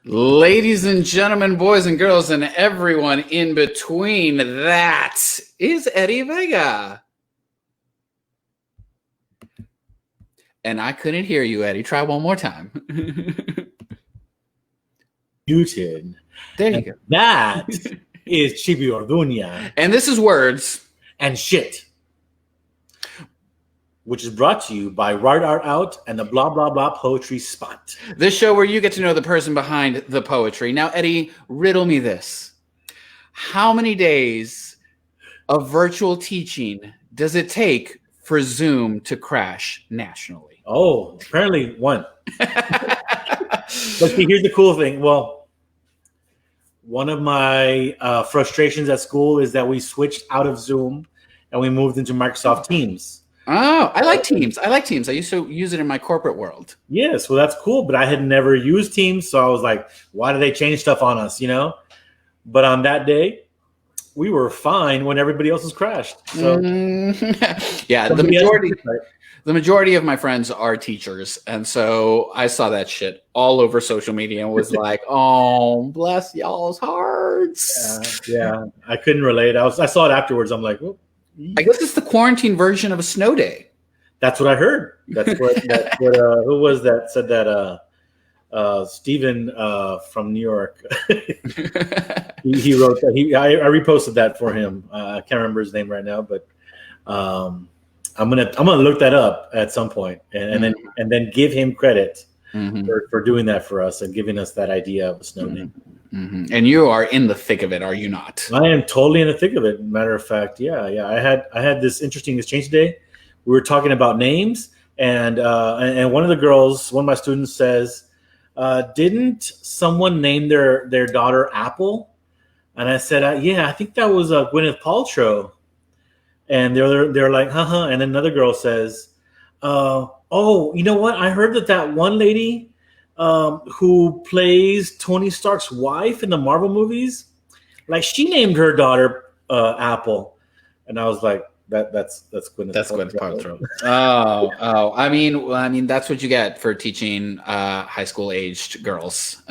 Ladies and gentlemen, boys and girls, and everyone in between, that is Eddie Vega. And I couldn't hear you, Eddie. Try one more time. Muted. There you go. That is Chibi Orduña. And this is Words and Shit, which is brought to you by Write Art Out and the Blah Blah Blah Poetry Spot. This show where you get to know the person behind the poetry. Now, Eddie, riddle me this. How many days of virtual teaching does it take for Zoom to crash nationally? Oh, apparently one. But see, here's the cool thing. Well, one of my frustrations at school is that we switched out of Zoom and we moved into Microsoft Teams. Oh, I like Teams. I used to use it in my corporate world. Yes, well, that's cool, but I had never used Teams, so I was like, why do they change stuff on us, you know? But on that day, we were fine when everybody else was crashed. So yeah, the majority of my friends are teachers, and so I saw that shit all over social media and was like, "Oh, bless y'all's hearts." Yeah, I couldn't relate. I saw it afterwards. I'm like, well, I guess it's the quarantine version of a snow day. That's what I heard. That's what who was that said that? Steven from New York. he wrote that. I reposted that for him. I can't remember his name right now, but I'm gonna look that up at some point and then give him credit for doing that for us and giving us that idea of a snow day. And you are in the thick of it, are you not? I am totally in the thick of it. Matter of fact, yeah. I had this interesting exchange today. We were talking about names, and one of the girls, one of my students says, "Didn't someone name their daughter Apple?" And I said, "Yeah, I think that was Gwyneth Paltrow." And they're like, "Huh." And then another girl says, "Oh, you know what? I heard that one lady who plays Tony Stark's wife in the Marvel movies, like she named her daughter Apple." And I was like, that's Gwyneth. That's Gwyneth Paltrow. Oh. I mean, that's what you get for teaching high school aged girls,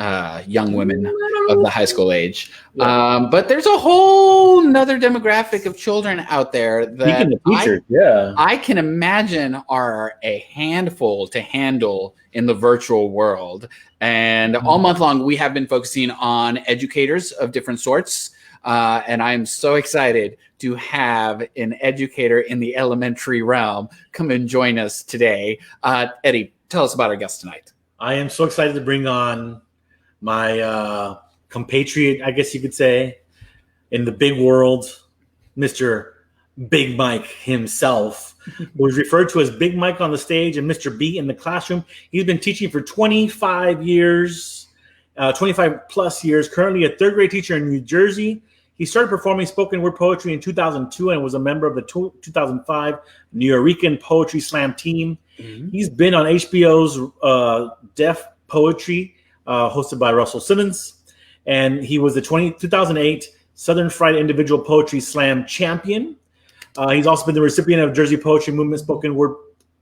young women of the high school age. Yeah. But there's a whole nother demographic of children out there that I can imagine are a handful to handle in the virtual world. And all month long, we have been focusing on educators of different sorts. And I'm so excited to have an educator in the elementary realm come and join us today. Eddie, tell us about our guest tonight. I am so excited to bring on my compatriot, I guess you could say, in the big world, Mr. Big Mike himself, who is referred to as Big Mike on the stage and Mr. B in the classroom. He's been teaching for 25 years, 25 plus years, currently a third grade teacher in New Jersey. He started performing spoken word poetry in 2002 and was a member of the 2005 Nuyorican Poetry Slam Team. He's been on HBO's Deaf Poetry, hosted by Russell Simmons. And he was the 2008 Southern Fried Individual Poetry Slam champion. He's also been the recipient of Jersey Poetry Movement Spoken Word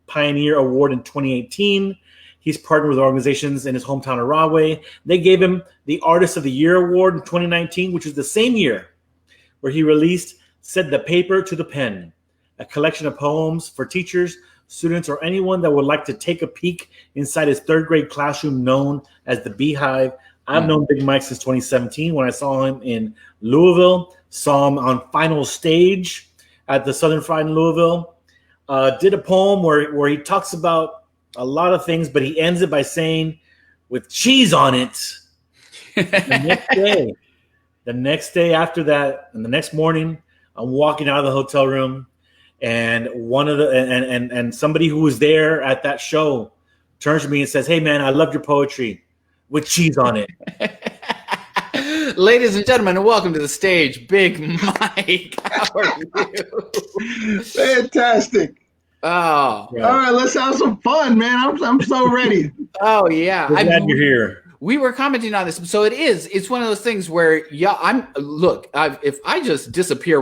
Pioneer Award in 2018. He's partnered with organizations in his hometown of Rahway. They gave him the Artist of the Year Award in 2019, which is the same year where he released Said the Paper to the Pen, a collection of poems for teachers, students, or anyone that would like to take a peek inside his third grade classroom known as the B-Hive. I've known Big Mike since 2017 when I saw him in Louisville, saw him on final stage at the Southern Fried in Louisville. Did a poem where he talks about a lot of things, but he ends it by saying, "with cheese on it." The next day after that, and the next morning, I'm walking out of the hotel room, and and somebody who was there at that show turns to me and says, "Hey man, I love your poetry with cheese on it." Ladies and gentlemen, welcome to the stage, Big Mike. How are you? Fantastic. Oh, yeah. All right, let's have some fun, man. I'm so ready. Oh yeah, I'm glad you're here. We were commenting on this, so it's one of those things where if I just disappear,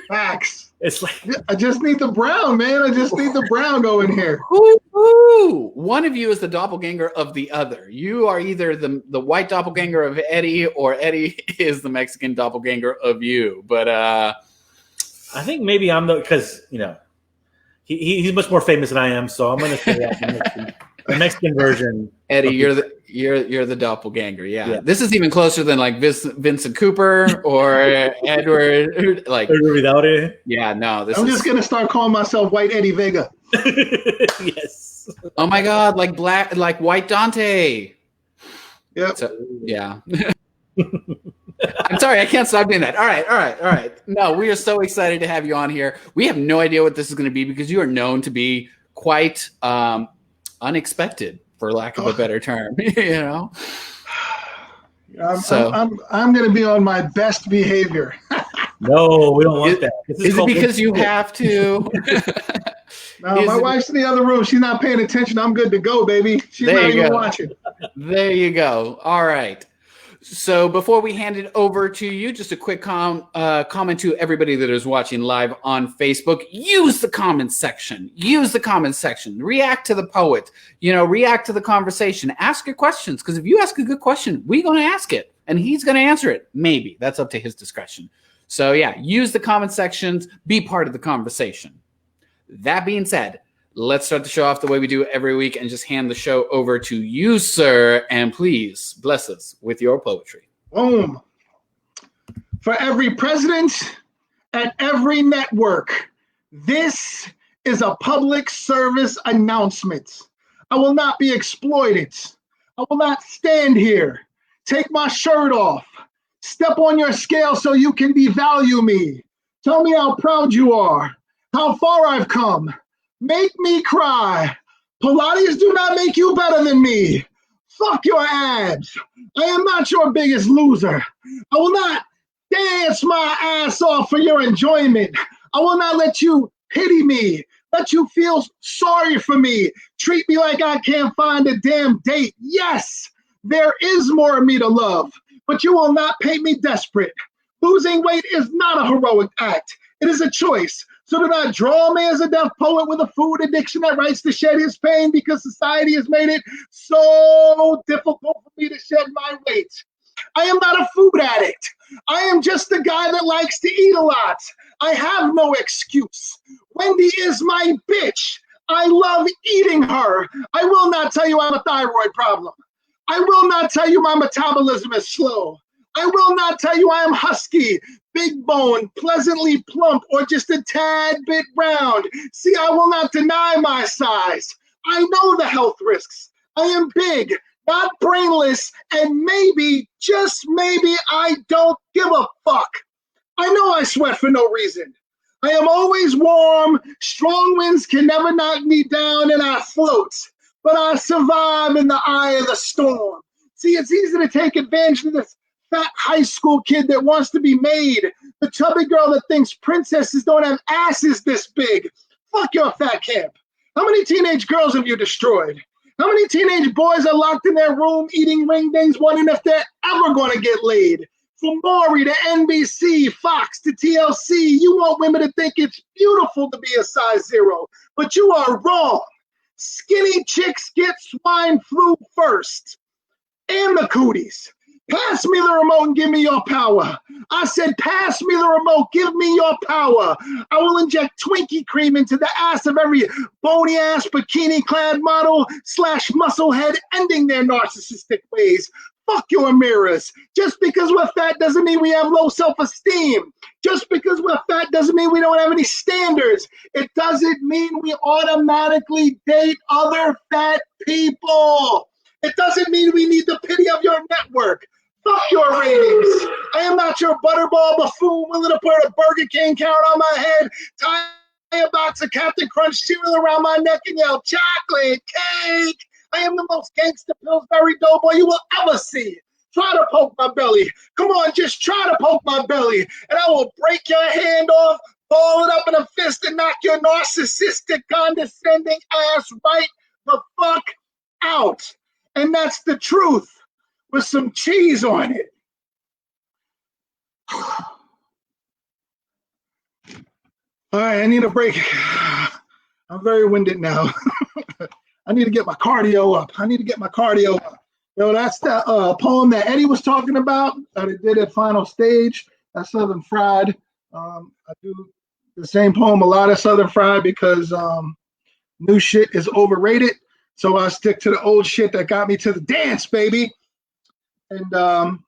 facts. It's like I just need the brown, man. I just need the brown going here. Ooh, one of you is the doppelganger of the other. You are either the white doppelganger of Eddie, or Eddie is the Mexican doppelganger of you. But I think maybe I'm because he's much more famous than I am, so I'm gonna say that the Mexican version. Eddie, you're the doppelganger. Yeah. This is even closer than like Vincent Cooper or Edward. Like without it. Yeah, no. I'm just gonna start calling myself White Eddie Vega. Yes. Oh my God, like White Dante. Yep. So, yeah. I'm sorry, I can't stop doing that. All right. No, we are so excited to have you on here. We have no idea what this is going to be because you are known to be quite unexpected, for lack of a better term. I'm going to be on my best behavior. No, we don't want that. Is it because you have to? No, my wife's in the other room. She's not paying attention. I'm good to go, baby. She's not even watching. There you go. All right. So before we hand it over to you, just a quick comment to everybody that is watching live on Facebook. Use the comment section. React to the poet. React to the conversation. Ask your questions, because if you ask a good question, we're going to ask it, and he's going to answer it. Maybe. That's up to his discretion. So yeah, use the comment sections. Be part of the conversation. That being said, let's start the show off the way we do every week and just hand the show over to you, sir. And please bless us with your poetry. Boom. For every president at every network, this is a public service announcement. I will not be exploited. I will not stand here, take my shirt off, step on your scale so you can devalue me. Tell me how proud you are, how far I've come. Make me cry. Pilates do not make you better than me. Fuck your abs. I am not your biggest loser. I will not dance my ass off for your enjoyment. I will not let you pity me, let you feel sorry for me, treat me like I can't find a damn date. Yes, there is more of me to love, but you will not paint me desperate. Losing weight is not a heroic act. It is a choice. So do not draw me as a deaf poet with a food addiction that writes to shed his pain, because society has made it so difficult for me to shed my weight. I am not a food addict. I am just a guy that likes to eat a lot. I have no excuse. Wendy is my bitch. I love eating her. I will not tell you I have a thyroid problem. I will not tell you my metabolism is slow. I will not tell you I am husky, big bone, pleasantly plump, or just a tad bit round. See, I will not deny my size. I know the health risks. I am big, not brainless, and maybe, just maybe, I don't give a fuck. I know I sweat for no reason. I am always warm. Strong winds can never knock me down, and I float. But I survive in the eye of the storm. See, it's easy to take advantage of this fat high school kid that wants to be made. The chubby girl that thinks princesses don't have asses this big. Fuck your fat camp. How many teenage girls have you destroyed? How many teenage boys are locked in their room eating ring dings, wondering if they're ever going to get laid? From Maury to NBC, Fox to TLC, you want women to think it's beautiful to be a size 0, but you are wrong. Skinny chicks get swine flu first. And the cooties. Pass me the remote and give me your power. I said, pass me the remote, give me your power. I will inject Twinkie cream into the ass of every bony-ass bikini-clad model / musclehead, ending their narcissistic ways. Fuck your mirrors. Just because we're fat doesn't mean we have low self-esteem. Just because we're fat doesn't mean we don't have any standards. It doesn't mean we automatically date other fat people. It doesn't mean we need the pity of your network. Fuck your ratings. I am not your butterball buffoon willing to put a Burger King carrot on my head, tie a box of Captain Crunch cereal around my neck, and yell chocolate cake. I am the most gangster Pillsbury Doughboy you will ever see. Try to poke my belly. Come on, just try to poke my belly, and I will break your hand off, ball it up in a fist, and knock your narcissistic, condescending ass right the fuck out. And that's the truth, with some cheese on it. All right, I need a break. I'm very winded now. I need to get my cardio up. Yo, that's the poem that Eddie was talking about that I did at Final Stage. That's Southern Fried. I do the same poem, a lot of Southern Fried, because new shit is overrated. So I stick to the old shit that got me to the dance, baby. And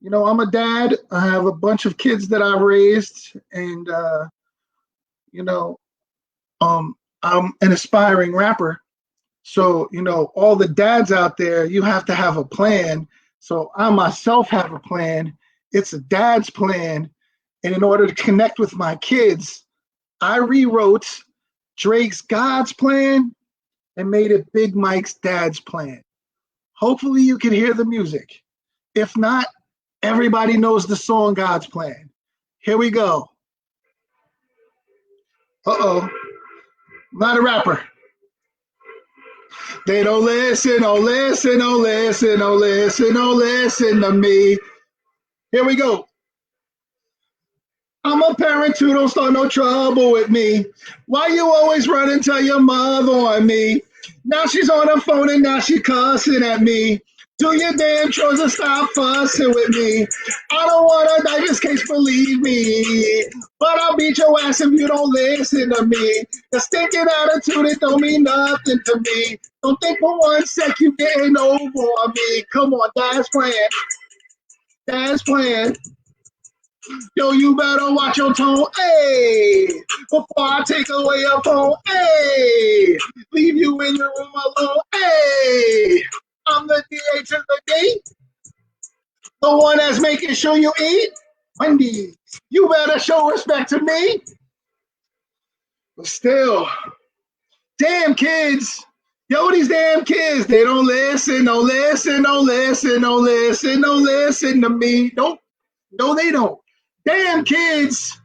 you know, I'm a dad. I have a bunch of kids that I've raised, and you know, I'm an aspiring rapper. So, you know, all the dads out there, you have to have a plan. So I myself have a plan. It's a dad's plan. And in order to connect with my kids, I rewrote Drake's God's plan and made it Big Mike's dad's plan. Hopefully you can hear the music. If not, everybody knows the song God's Plan. Here we go. Uh-oh. I'm not a rapper. They don't listen, oh listen, oh listen, oh listen, oh listen to me. Here we go. I'm a parent who don't start no trouble with me. Why you always run and tell your mother on me? Now she's on her phone and now she cussing at me. Do your damn chores and stop fussing with me. I don't want to die this case, believe me. But I'll beat your ass if you don't listen to me. The stinking attitude, it don't mean nothing to me. Don't think for one sec you getting over on me. Come on, dad's plan. Dad's plan. Yo, you better watch your tone, hey, before I take away your phone, hey, leave you in your room alone, hey, I'm the DA to the D, the one that's making sure you eat, Wendy, you better show respect to me, but still, damn kids, yo, these damn kids, they don't listen, don't listen, don't listen, don't listen, don't listen to me, no, they don't. Damn kids.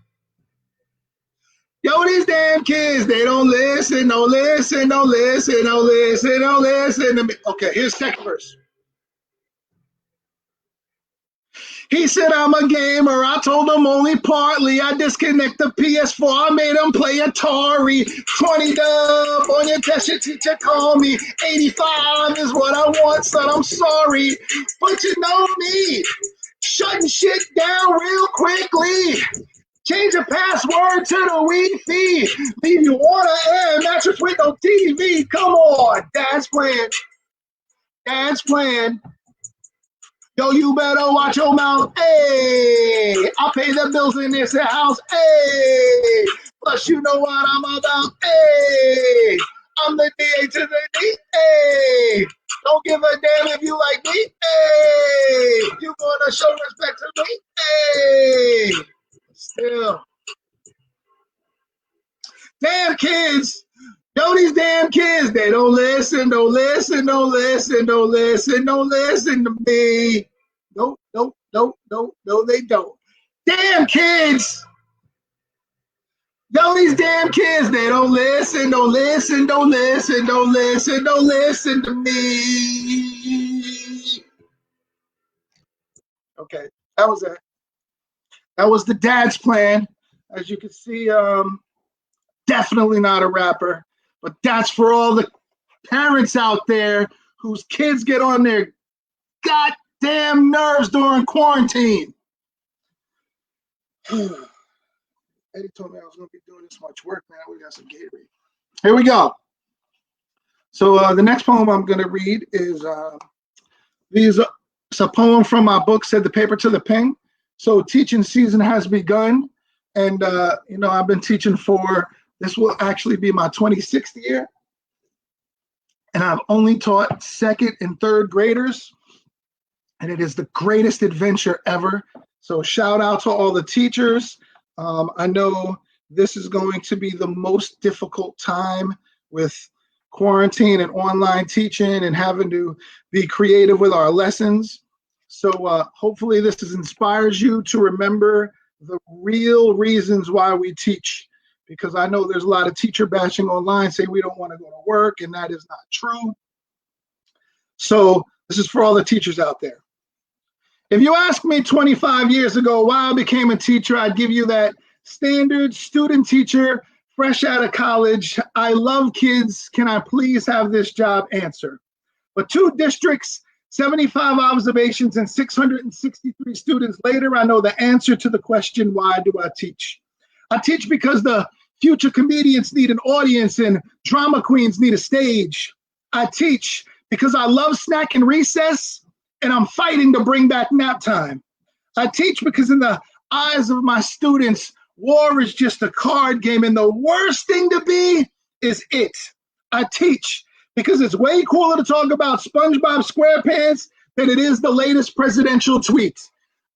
Yo, these damn kids, they don't listen, don't listen, don't listen, don't listen, don't listen to me. Okay, here's second verse. He said, I'm a gamer. I told him only partly. I disconnect the PS4. I made him play Atari. 20 dub on your test. Your teacher called me. 85 is what I want, son. I'm sorry. But you know me. Shutting shit down real quickly. Change the password to the Wi-Fi. Leave you on an air mattress with no TV. Come on, dad's plan. Dad's plan. Yo, you better watch your mouth. Hey, I pay the bills in this house. Hey, plus you know what I'm about. Hey, I'm the DA to the D. Hey, don't give a damn if you like me. Hey, you gonna show respect to me. Hey, still. Damn kids. Yo, these damn kids, they don't listen, don't listen, don't listen, don't listen, don't listen to me. No, they don't. Damn kids. Yo, these damn kids, they don't listen, don't listen, don't listen, don't listen, don't listen to me. Okay, that was it. That was the dad's plan. As you can see, definitely not a rapper. But that's for all the parents out there whose kids get on their goddamn nerves during quarantine. Eddie told me I was going to be doing this much work, man. We got some Gatorade. Here we go. So the next poem I'm going to read is it's a poem from my book, Said the Paper to the Pen. So teaching season has begun. And, you know, I've been teaching for... This will actually be my 26th year. And I've only taught second and third graders. And it is the greatest adventure ever. So shout out to all the teachers. I know this is going to be the most difficult time with quarantine and online teaching and having to be creative with our lessons. So hopefully this inspires you to remember the real reasons why we teach. Because I know there's a lot of teacher bashing online, say we don't want to go to work, and that is not true. So this is for all the teachers out there. If you asked me 25 years ago why I became a teacher, I'd give you that standard student teacher, fresh out of college. I love kids. Can I please have this job answer? But 2 districts, 75 observations, and 663 students later, I know the answer to the question, why do I teach? I teach because the future comedians need an audience and drama queens need a stage. I teach because I love snack and recess, and I'm fighting to bring back nap time. I teach because in the eyes of my students, war is just a card game, and the worst thing to be is it. I teach because it's way cooler to talk about SpongeBob SquarePants than it is the latest presidential tweet.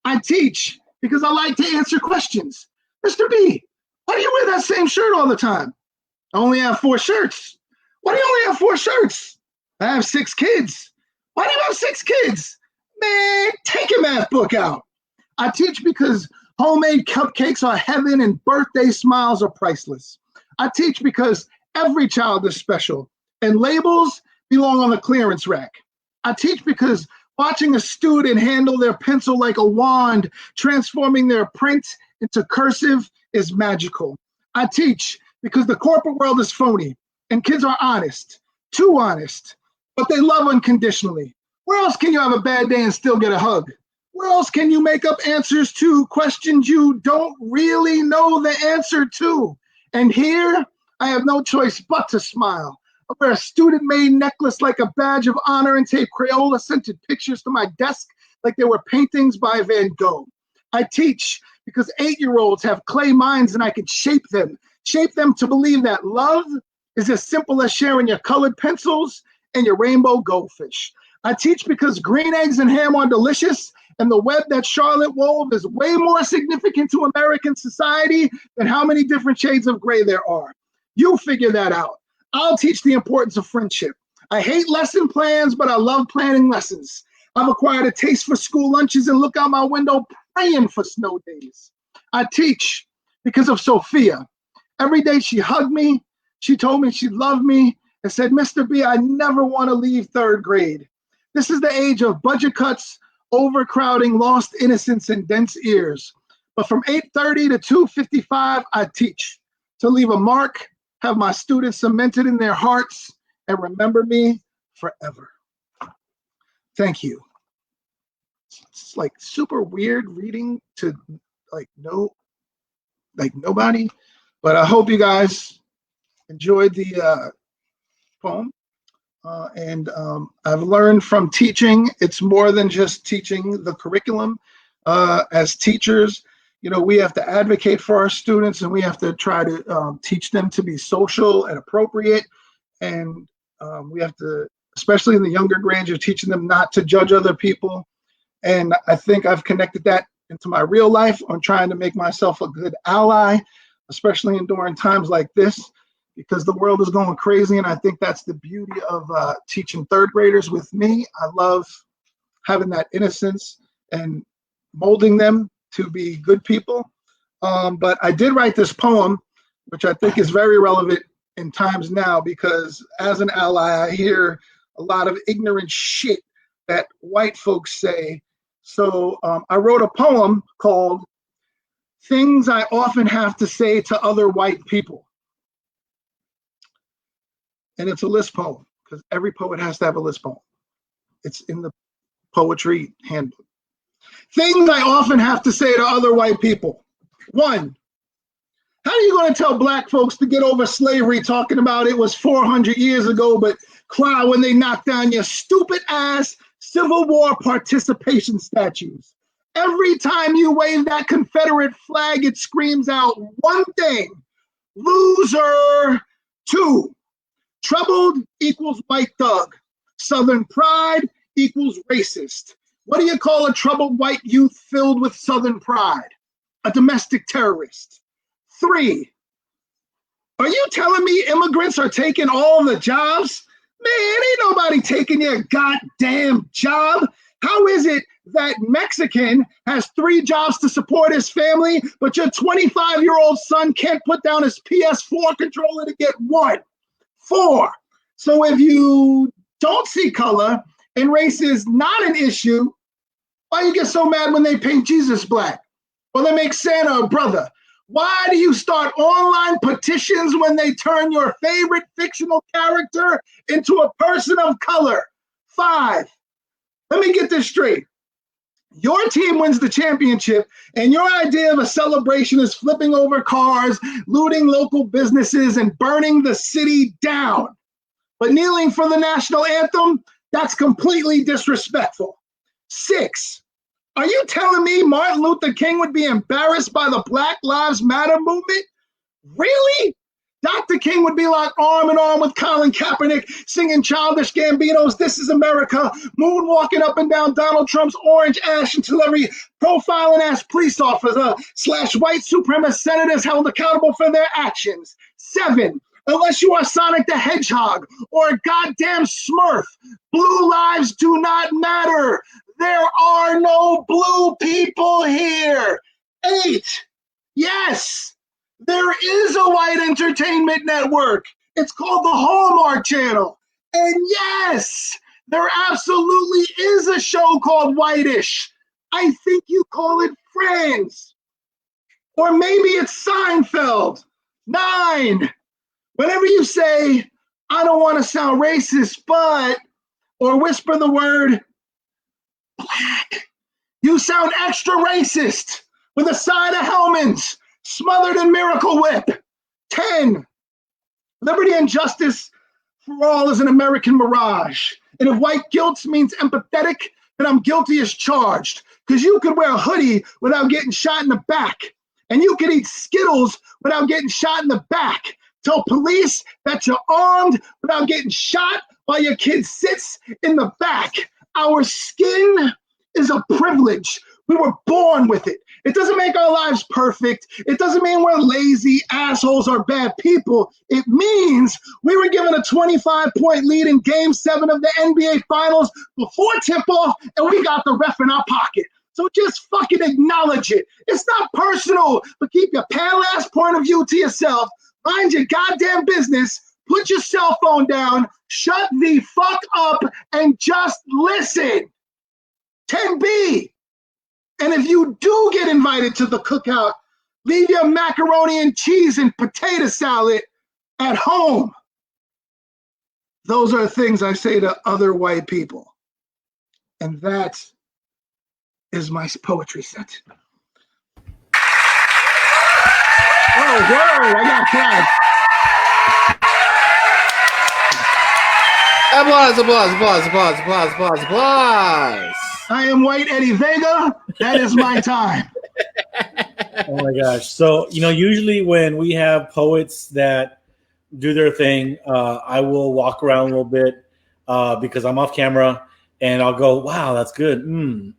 I teach because I like to answer questions. Mr. B, why do you wear that same shirt all the time? I only have 4 shirts. Why do you only have 4 shirts? I have 6 kids. Why do you have 6 kids? Man, take your math book out. I teach because homemade cupcakes are heaven and birthday smiles are priceless. I teach because every child is special and labels belong on the clearance rack. I teach because watching a student handle their pencil like a wand, transforming their print into cursive is magical. I teach because the corporate world is phony and kids are honest, too honest, but they love unconditionally. Where else can you have a bad day and still get a hug? Where else can you make up answers to questions you don't really know the answer to? And here, I have no choice but to smile. I wear a student-made necklace like a badge of honor and tape Crayola-scented pictures to my desk like they were paintings by Van Gogh. I teach because 8-year-olds have clay minds and I can shape them to believe that love is as simple as sharing your colored pencils and your rainbow goldfish. I teach because green eggs and ham are delicious, and the web that Charlotte wove is way more significant to American society than how many different shades of gray there are. You figure that out. I'll teach the importance of friendship. I hate lesson plans, but I love planning lessons. I've acquired a taste for school lunches and look out my window praying for snow days. I teach because of Sophia. Every day she hugged me, she told me she loved me, and said, Mr. B, I never want to leave 3rd grade. This is the age of budget cuts, overcrowding, lost innocence, and dense ears. But from 8:30 to 2:55, I teach to leave a mark, have my students cemented in their hearts, and remember me forever. Thank you. It's like super weird reading to nobody, but I hope you guys enjoyed the poem. And I've learned from teaching, it's more than just teaching the curriculum. As teachers, we have to advocate for our students, and we have to try to teach them to be social and appropriate. And we have to, especially in the younger grades, you're teaching them not to judge other people. And I think I've connected that into my real life on trying to make myself a good ally, especially during times like this, because the world is going crazy. And I think that's the beauty of teaching 3rd graders with me. I love having that innocence and molding them to be good people. But I did write this poem, which I think is very relevant in times now, because as an ally, I hear a lot of ignorant shit that white folks say. So I wrote a poem called Things I Often Have to Say to Other White People. And it's a list poem, because every poet has to have a list poem. It's in the poetry handbook. Things I often have to say to other white people. 1, how are you going to tell black folks to get over slavery, talking about it was 400 years ago, but cry when they knock down your stupid ass Civil War participation statues? Every time you wave that Confederate flag, it screams out one thing: loser. 2, troubled equals white thug. Southern pride equals racist. What do you call a troubled white youth filled with Southern pride? A domestic terrorist. 3, are you telling me immigrants are taking all the jobs? Man, ain't nobody taking your goddamn job. How is it that Mexican has 3 jobs to support his family, but your 25-year-old son can't put down his PS4 controller to get 1? 4, so if you don't see color and race is not an issue, why you get so mad when they paint Jesus black? Or they make Santa a brother? Why do you start online petitions when they turn your favorite fictional character into a person of color? 5, let me get this straight. Your team wins the championship, and your idea of a celebration is flipping over cars, looting local businesses, and burning the city down. But kneeling for the national anthem, that's completely disrespectful. 6, are you telling me Martin Luther King would be embarrassed by the Black Lives Matter movement? Really? Dr. King would be like arm in arm with Colin Kaepernick, singing Childish Gambino's This Is America, moonwalking up and down Donald Trump's orange ash until every profiling-ass police officer / white supremacist senator is held accountable for their actions. 7, unless you are Sonic the Hedgehog or a goddamn Smurf, blue lives do not matter. There are no blue people here. 8, yes, there is a white entertainment network. It's called the Hallmark Channel. And yes, there absolutely is a show called Whitish. I think you call it Friends. Or maybe it's Seinfeld. 9, whenever you say, I don't want to sound racist, but, or whisper the word black, you sound extra racist with a side of Hellman's smothered in Miracle Whip. 10, liberty and justice for all is an American mirage. And if white guilt means empathetic, then I'm guilty as charged. Because you could wear a hoodie without getting shot in the back. And you could eat Skittles without getting shot in the back. Tell police that you're armed without getting shot while your kid sits in the back. Our skin is a privilege. We were born with it. It doesn't make our lives perfect. It doesn't mean we're lazy assholes or bad people. It means we were given a 25-point lead in Game 7 of the NBA Finals before tip-off, and we got the ref in our pocket. So just fucking acknowledge it. It's not personal, but keep your pale-ass point of view to yourself. Mind your goddamn business. Put your cell phone down. Shut the fuck up and just listen. 10B. And if you do get invited to the cookout, leave your macaroni and cheese and potato salad at home. Those are things I say to other white people. And that is my poetry set. Oh, whoa, I got clapped. Applause, applause, applause, applause, applause, applause, applause. I am White Eddie Vega. That is my time. Oh my gosh. So, usually when we have poets that do their thing, I will walk around a little bit because I'm off camera and I'll go, wow, that's good.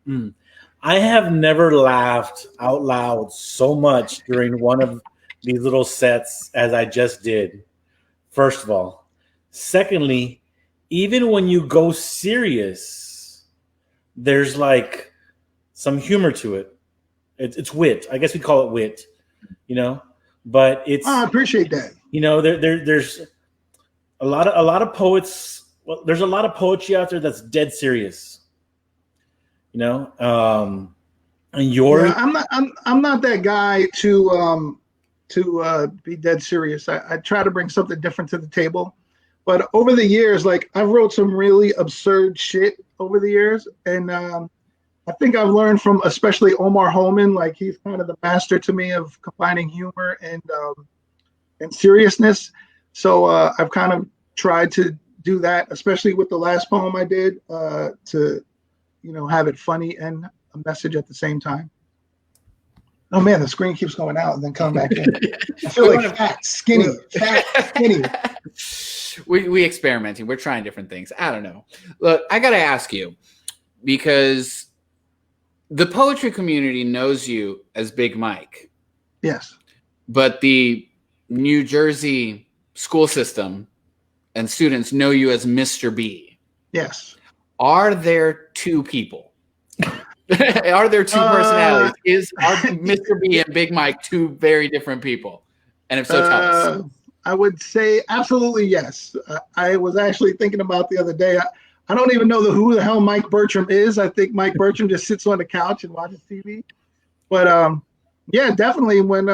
I have never laughed out loud so much during one of these little sets as I just did. First of all. Secondly, even when you go serious, there's like some humor to it. It's wit. I guess we call it wit, but it's. I appreciate that. There's a lot of poets. Well, there's a lot of poetry out there that's dead serious. And you're. Yeah, I'm not that guy to be dead serious. I try to bring something different to the table. But over the years, like I've wrote some really absurd shit over the years. And I think I've learned from especially Omar Holman, like he's kind of the master to me of combining humor and seriousness. So I've kind of tried to do that, especially with the last poem I did to, have it funny and a message at the same time. Oh man, the screen keeps going out and then coming back in. I feel like fat, skinny. We experimenting. We're trying different things. I don't know. Look, I got to ask you, because the poetry community knows you as Big Mike. Yes. But the New Jersey school system and students know you as Mr. B. Yes. Are there two people? Are there two personalities? Are Mr. B and Big Mike two very different people? And if so, tell us. I would say absolutely yes. I was actually thinking about the other day. I don't even know who the hell Mike Bertram is. I think Mike Bertram just sits on the couch and watches TV. But yeah, definitely when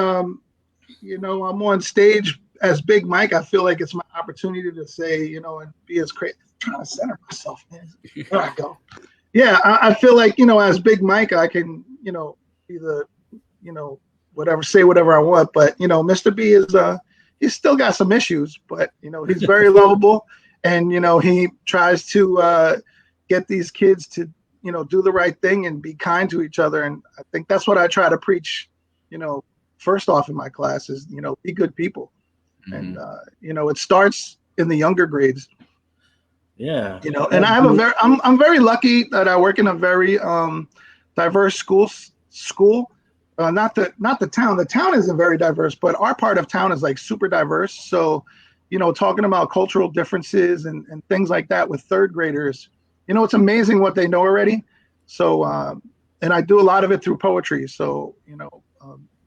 I'm on stage as Big Mike, I feel like it's my opportunity to say, and be as crazy. Trying to center myself, man. There I go. Yeah, I feel like, as Big Mike, I can, be the, whatever, say whatever I want. But, Mr. B is, he's still got some issues, but, he's very lovable. And, he tries to get these kids to, do the right thing and be kind to each other. And I think that's what I try to preach, first off in my classes, be good people. And, it starts in the younger grades. Yeah. And I have I'm very lucky that I work in a very diverse school. Not the town. The town isn't very diverse, but our part of town is like super diverse. So, talking about cultural differences and things like that with third graders, it's amazing what they know already. So, and I do a lot of it through poetry. So,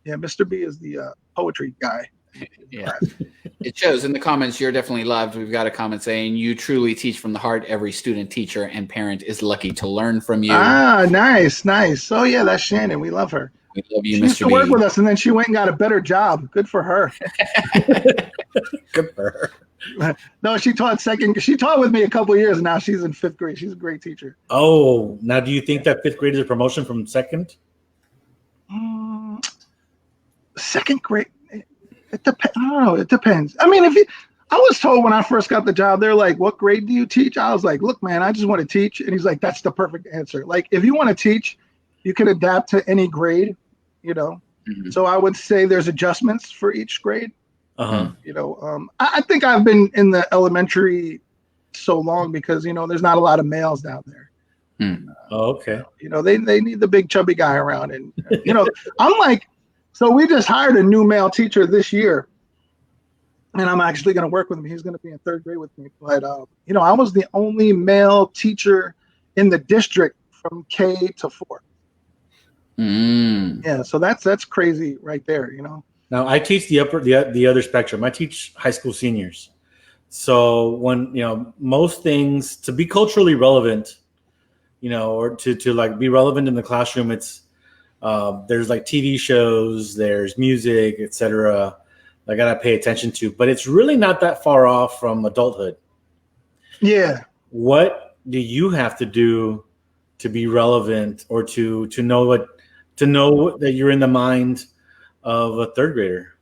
Mr. B is the poetry guy. Yeah, it shows in the comments. You're definitely loved. We've got a comment saying you truly teach from the heart. Every student, teacher, and parent is lucky to learn from you. Ah, nice. Oh yeah, that's Shannon. We love her. We love you, she Mr. used to B. work with us, and then she went and got a better job. Good for her. Good for her. No, she taught with me a couple of years. Now she's in 5th grade. She's a great teacher. Oh, now do you think that 5th grade is a promotion from 2nd? 2nd grade. It depends. I don't know. It depends. I mean, I was told when I first got the job, they're like, "What grade do you teach?" I was like, "Look, man, I just want to teach." And he's like, "That's the perfect answer. Like, if you want to teach, you can adapt to any grade, Mm-hmm. So I would say there's adjustments for each grade. Uh-huh. I think I've been in the elementary so long because there's not a lot of males down there. Oh, okay. They need the big chubby guy around, and I'm like. So we just hired a new male teacher this year, and I'm actually going to work with him. He's going to be in 3rd grade with me. But, I was the only male teacher in the district from K to 4. Yeah, so that's crazy right there, Now I teach the other spectrum. I teach high school seniors. So when most things to be culturally relevant, or to like be relevant in the classroom, it's there's like TV shows, there's music, etc. I gotta pay attention to, but it's really not that far off from adulthood. Yeah. What do you have to do to be relevant, or to know that you're in the mind of a 3rd grader?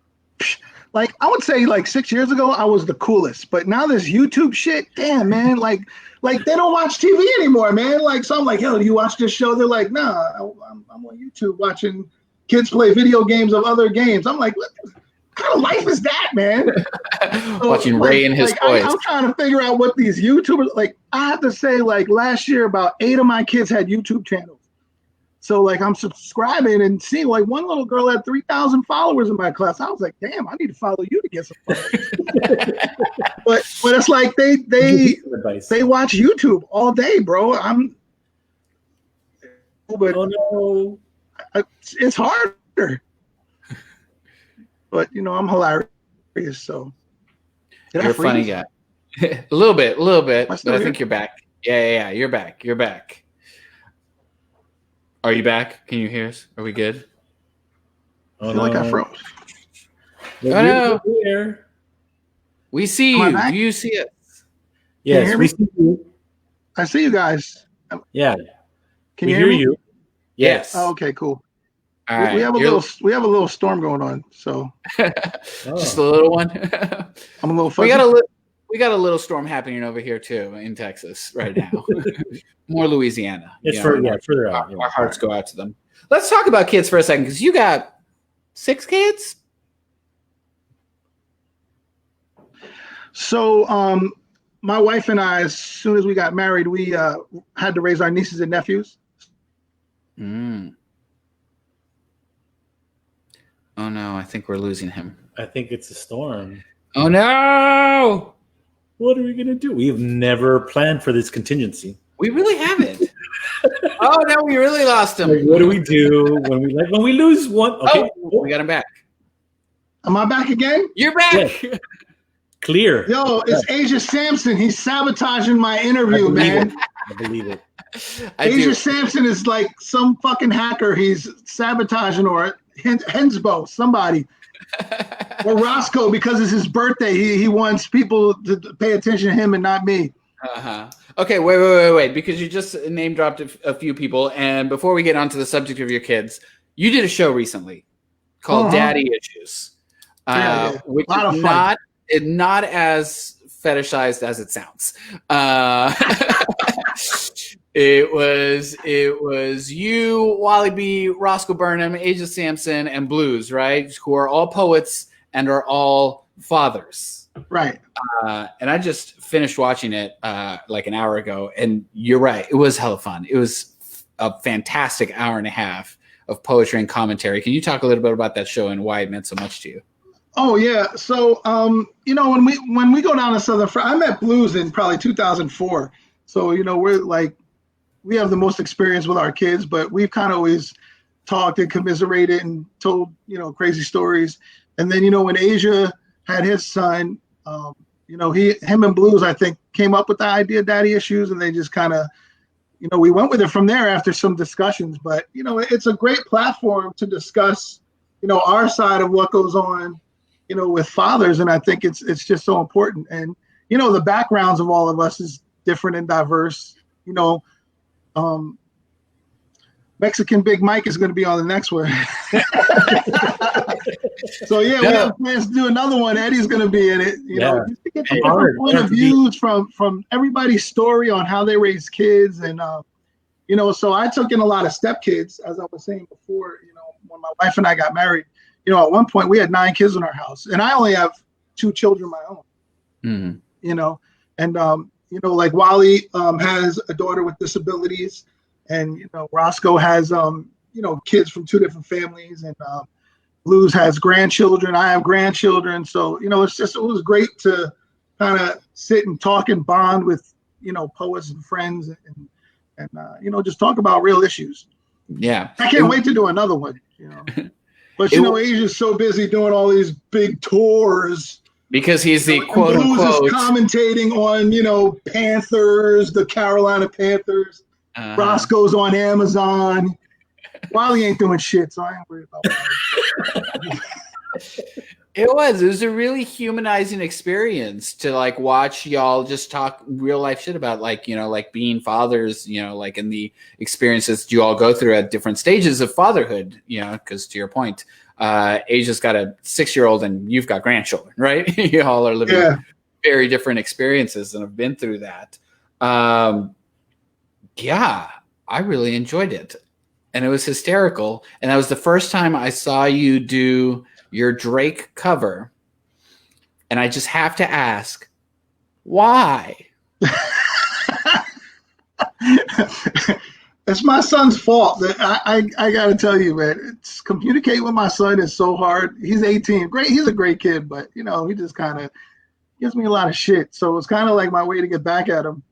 Like I would say, like 6 years ago, I was the coolest, but now this YouTube shit, damn man, like they don't watch TV anymore, man. Like, so I'm like, yo, do you watch this show? They're like, nah, I'm on YouTube watching kids play video games of other games. I'm like, what kind of life is that, man? Watching Ray and his toys. I'm trying to figure out what these YouTubers, like, I have to say, like, last year, about 8 of my kids had YouTube channels. So, like, I'm subscribing and seeing, like, one little girl had 3,000 followers in my class. I was like, damn, I need to follow you to get some followers. but it's like they watch YouTube all day, bro. But oh no, it's harder. But I'm hilarious. So you're a funny guy. a little bit. But I think you're back. Yeah. You're back. Are you back? Can you hear us? Are we good? I feel like I froze. Oh no. We see you. Do you see us? Yes, we see you. I see you guys. Yeah. Can you hear me? You? Yes. Oh, okay, cool. All right. We have a little storm going on, so just a little one. I'm a little fuzzy. We got a little storm happening over here too in Texas right now. More Louisiana. It's further out. Our hearts go out to them. Let's talk about kids for a second, because you got 6 kids. So, my wife and I, as soon as we got married, we had to raise our nieces and nephews. Oh no, I think we're losing him. I think it's a storm. Oh no! What are we gonna do? We've never planned for this contingency. We really haven't. Oh no, we really lost him. Like, what do we do when we lose one? Okay, we got him back. Am I back again? You're back. Yes. Clear. Yo, it's Asia Sampson. He's sabotaging my interview, man. I believe it. Asia Sampson is like some fucking hacker. He's sabotaging, or Hensbo, somebody. Or Roscoe, because it's his birthday, he wants people to pay attention to him and not me. Okay, wait, because you just name dropped a few people, and before we get onto the subject of your kids, you did a show recently called Daddy Issues, which is not as fetishized as it sounds. It was you, Wally B, Roscoe Burnham, Asia Sampson, and Blues, right? Who are all poets and are all fathers. Right. And I just finished watching it like an hour ago, and you're right. It was hella fun. It was a fantastic hour and a half of poetry and commentary. Can you talk a little bit about that show and why it meant so much to you? Oh yeah. So when we go down to Southern Friday, I met Blues in probably 2004. So we're like, we have the most experience with our kids, but we've kind of always talked and commiserated and told crazy stories. And then when Asia had his son, him and Blues, I think, came up with the idea of Daddy Issues, and they just kind of, we went with it from there after some discussions. But it's a great platform to discuss, our side of what goes on, with fathers, and I think it's just so important. And the backgrounds of all of us is different and diverse. Mexican Big Mike is going to be on the next one. So we have plans to do another one. Eddie's going to be in it. Just to get the different point of views from everybody's story on how they raise kids, and so I took in a lot of stepkids, as I was saying before. When my wife and I got married, at one point we had 9 kids in our house, and I only have 2 children of my own. And like Wally has a daughter with disabilities, and Roscoe has kids from 2 different families, and Blues has grandchildren. I have grandchildren. So it was great to kind of sit and talk and bond with poets and friends, and just talk about real issues. Yeah, I can't wait to do another one. But Asia's so busy doing all these big tours. Because he's the quote Blues unquote is commentating on Panthers, the Carolina Panthers. Roscoe's on Amazon. Wally ain't doing shit, so I ain't worried about that. It was a really humanizing experience to like watch y'all just talk real life shit about like being fathers, like in the experiences you all go through at different stages of fatherhood, because to your point, Asia's got a 6-year-old and you've got grandchildren, right? You all are living very different experiences and have been through that. I really enjoyed it, and it was hysterical. And that was the first time I saw you do your Drake cover, and I just have to ask, why? It's my son's fault. I got to tell you, man, communicating with my son is so hard. He's 18. Great. He's a great kid, but, he just kind of gives me a lot of shit. So it's kind of like my way to get back at him.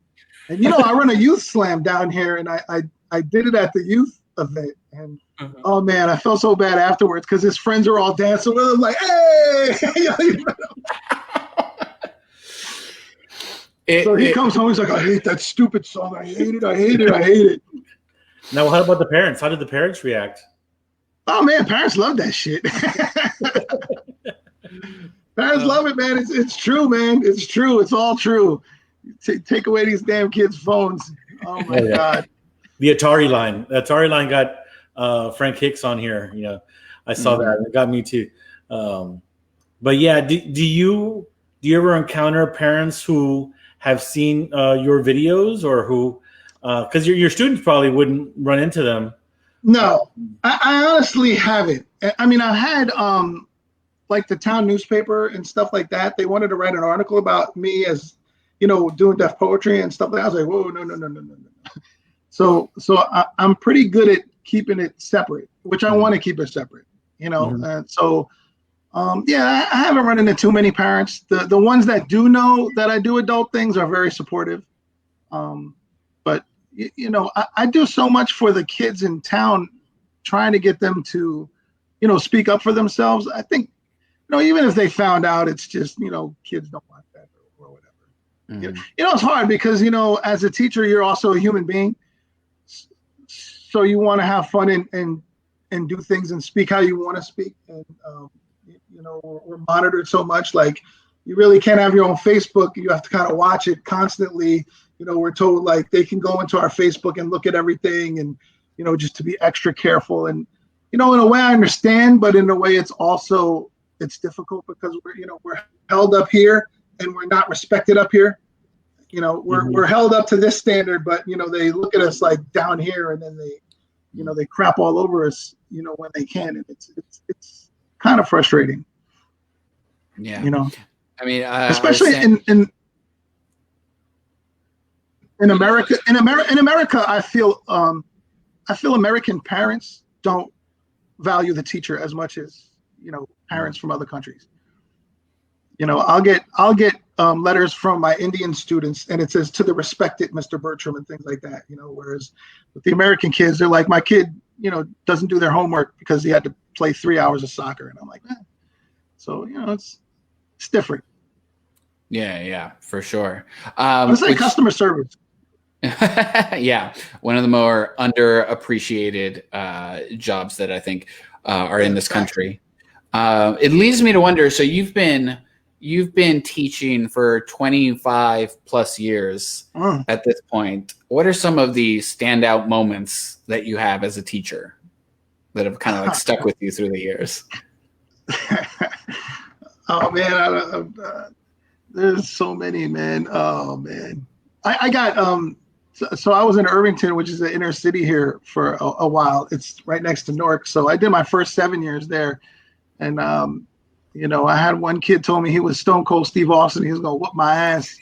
And, I run a youth slam down here, and I did it at the youth event. And, oh, man, I felt so bad afterwards because his friends are all dancing with him like, hey! So he comes home, he's like, I hate that stupid song. I hate it. Now, how about the parents? How did the parents react? Oh, man, parents love that shit. Parents love it, man. It's true, man. It's true. It's all true. Take away these damn kids' phones. Oh, my God. The Atari line. The Atari line got Frank Hicks on here. I saw that. It got me too. But yeah, do you ever encounter parents who have seen your videos, or who, because your students probably wouldn't run into them? No, I honestly haven't. I mean, I've had like the town newspaper and stuff like that. They wanted to write an article about me as, doing deaf poetry and stuff like that. I was like, whoa, no. So I'm pretty good at keeping it separate, which I want to keep it separate, And so, I haven't run into too many parents. The ones that do know that I do adult things are very supportive. But I do so much for the kids in town, trying to get them to, speak up for themselves. I think, even if they found out, it's just, kids don't want that or whatever. It's hard because, as a teacher, you're also a human being. So you want to have fun and do things and speak how you want to speak. And, we're monitored so much. Like, you really can't have your own Facebook. You have to kind of watch it constantly. We're told like they can go into our Facebook and look at everything, and just to be extra careful. And in a way I understand, but in a way it's difficult because we're held up here and we're not respected up here. We're held up to this standard, but they look at us like down here, and then they crap all over us when they can, and it's kind of frustrating. Yeah. I mean, especially in America. In America, I feel American parents don't value the teacher as much as parents from other countries. I'll get letters from my Indian students, and it says, "To the respected Mr. Bertram," and things like that. Whereas with the American kids, they're like, "My kid, doesn't do their homework because he had to play 3 hours of soccer," and I'm like, eh. So it's different. Yeah, for sure. It's like customer service. Yeah, one of the more underappreciated jobs that I think are in this country. It leads me to wonder. So you've been teaching for 25 plus years at this point. What are some of the standout moments that you have as a teacher that have kind of like stuck with you through the years? Oh man, there's so many, man. Oh man, I got so I was in Irvington, which is the inner city here, for a while. It's right next to Newark. So I did my first 7 years there, and I had one kid told me he was Stone Cold Steve Austin. He was gonna whoop my ass,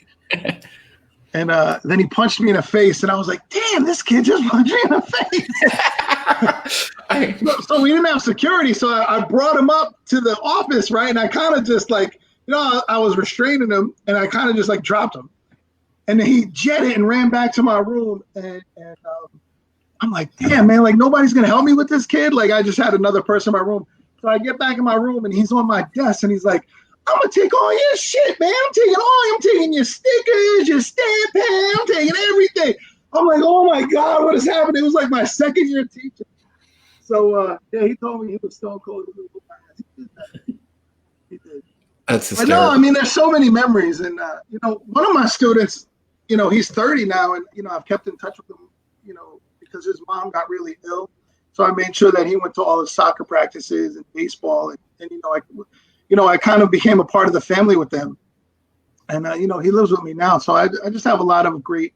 and then he punched me in the face, and I was like, "Damn, this kid just punched me in the face." So we didn't have security, so I brought him up to the office, right? And I kind of just like, I was restraining him, and I kind of just like dropped him, and then he jetted and ran back to my room, and I'm like, damn, man, like nobody's gonna help me with this kid. Like I just had another person in my room, so I get back in my room, and he's on my desk, and he's like, "I'm gonna take all your shit, man. I'm taking your stickers, your stamp pad, I'm taking everything." I'm like, "Oh my God, what is happening?" It was like my second year teaching. So he told me he was Stone Cold. He did. That's hysterical. But no, I mean, there's so many memories, and one of my students, he's 30 now, and I've kept in touch with him, because his mom got really ill. So I made sure that he went to all his soccer practices and baseball, and I kind of became a part of the family with them, and he lives with me now. So I just have a lot of great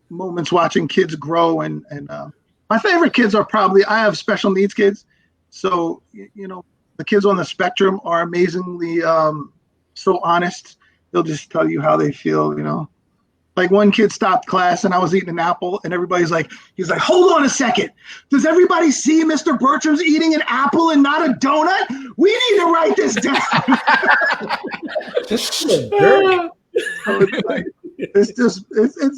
moments watching kids grow, and my favorite kids are probably, I have special needs kids. So, the kids on the spectrum are amazingly so honest. They'll just tell you how they feel, Like one kid stopped class and I was eating an apple, and he's like, "Hold on a second. Does everybody see Mr. Bertram's eating an apple and not a donut? We need to write this down." It's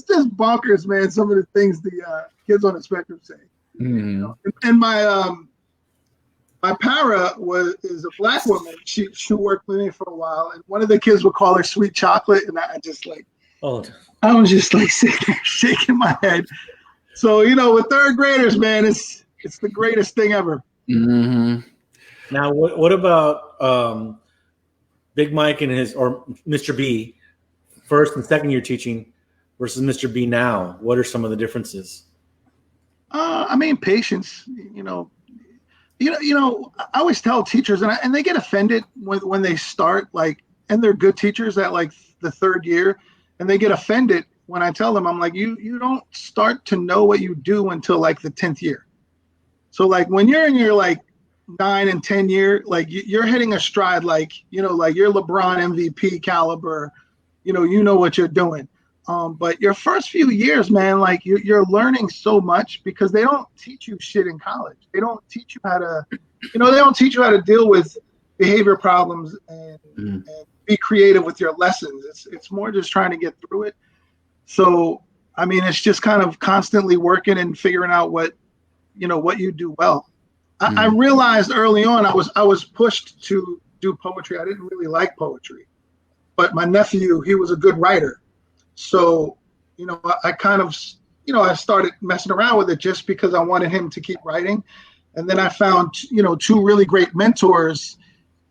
just bonkers, man. Some of the things the kids on the spectrum say. Mm. And my para is a black woman. She worked with me for a while, and one of the kids would call her Sweet Chocolate, and I just like, I was just like sitting there shaking my head. So with third graders, man, it's the greatest thing ever. Mm-hmm. Now, what about Big Mike and or Mr. B, first and second year teaching versus Mr. B now? What are some of the differences? I mean, patience. I always tell teachers, and they get offended when they start, like, and they're good teachers at like the third year, and they get offended when I tell them, I'm like, you don't start to know what you do until like the 10th year. So like when you're in your like 9 and 10 year, like you're hitting a stride, like, like you're LeBron MVP caliber, you know what you're doing. But your first few years, man, like you're learning so much because they don't teach you shit in college. They don't teach you how to, they don't teach you how to deal with behavior problems and be creative with your lessons. It's more just trying to get through it. So, I mean, it's just kind of constantly working and figuring out what you do well. I realized early on I was pushed to do poetry. I didn't really like poetry, but my nephew, he was a good writer. So, I kind of, I started messing around with it just because I wanted him to keep writing. And then I found, 2 really great mentors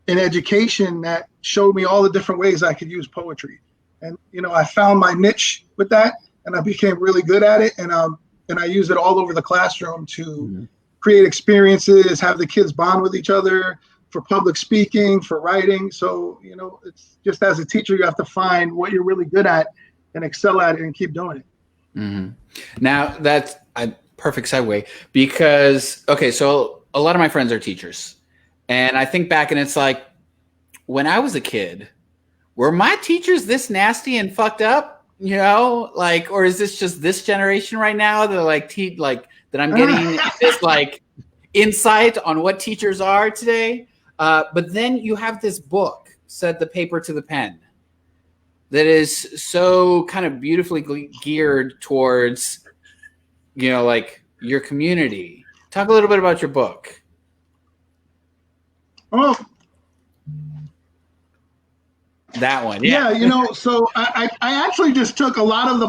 in education that showed me all the different ways I could use poetry. And, I found my niche with that, and I became really good at it. And I use it all over the classroom to create experiences, have the kids bond with each other, for public speaking, for writing. So, it's just, as a teacher, you have to find what you're really good at and excel at it and keep doing it. Mm-hmm. Now that's a perfect segue, because, okay, so a lot of my friends are teachers, and I think back, and it's like, when I was a kid, were my teachers this nasty and fucked up? Or is this just this generation right now that that I'm getting this insight on what teachers are today? But then you have this book, Set the Paper to the Pen, that is so kind of beautifully geared towards, your community. Talk a little bit about your book. Well, that one. Yeah. So I actually just took a lot of the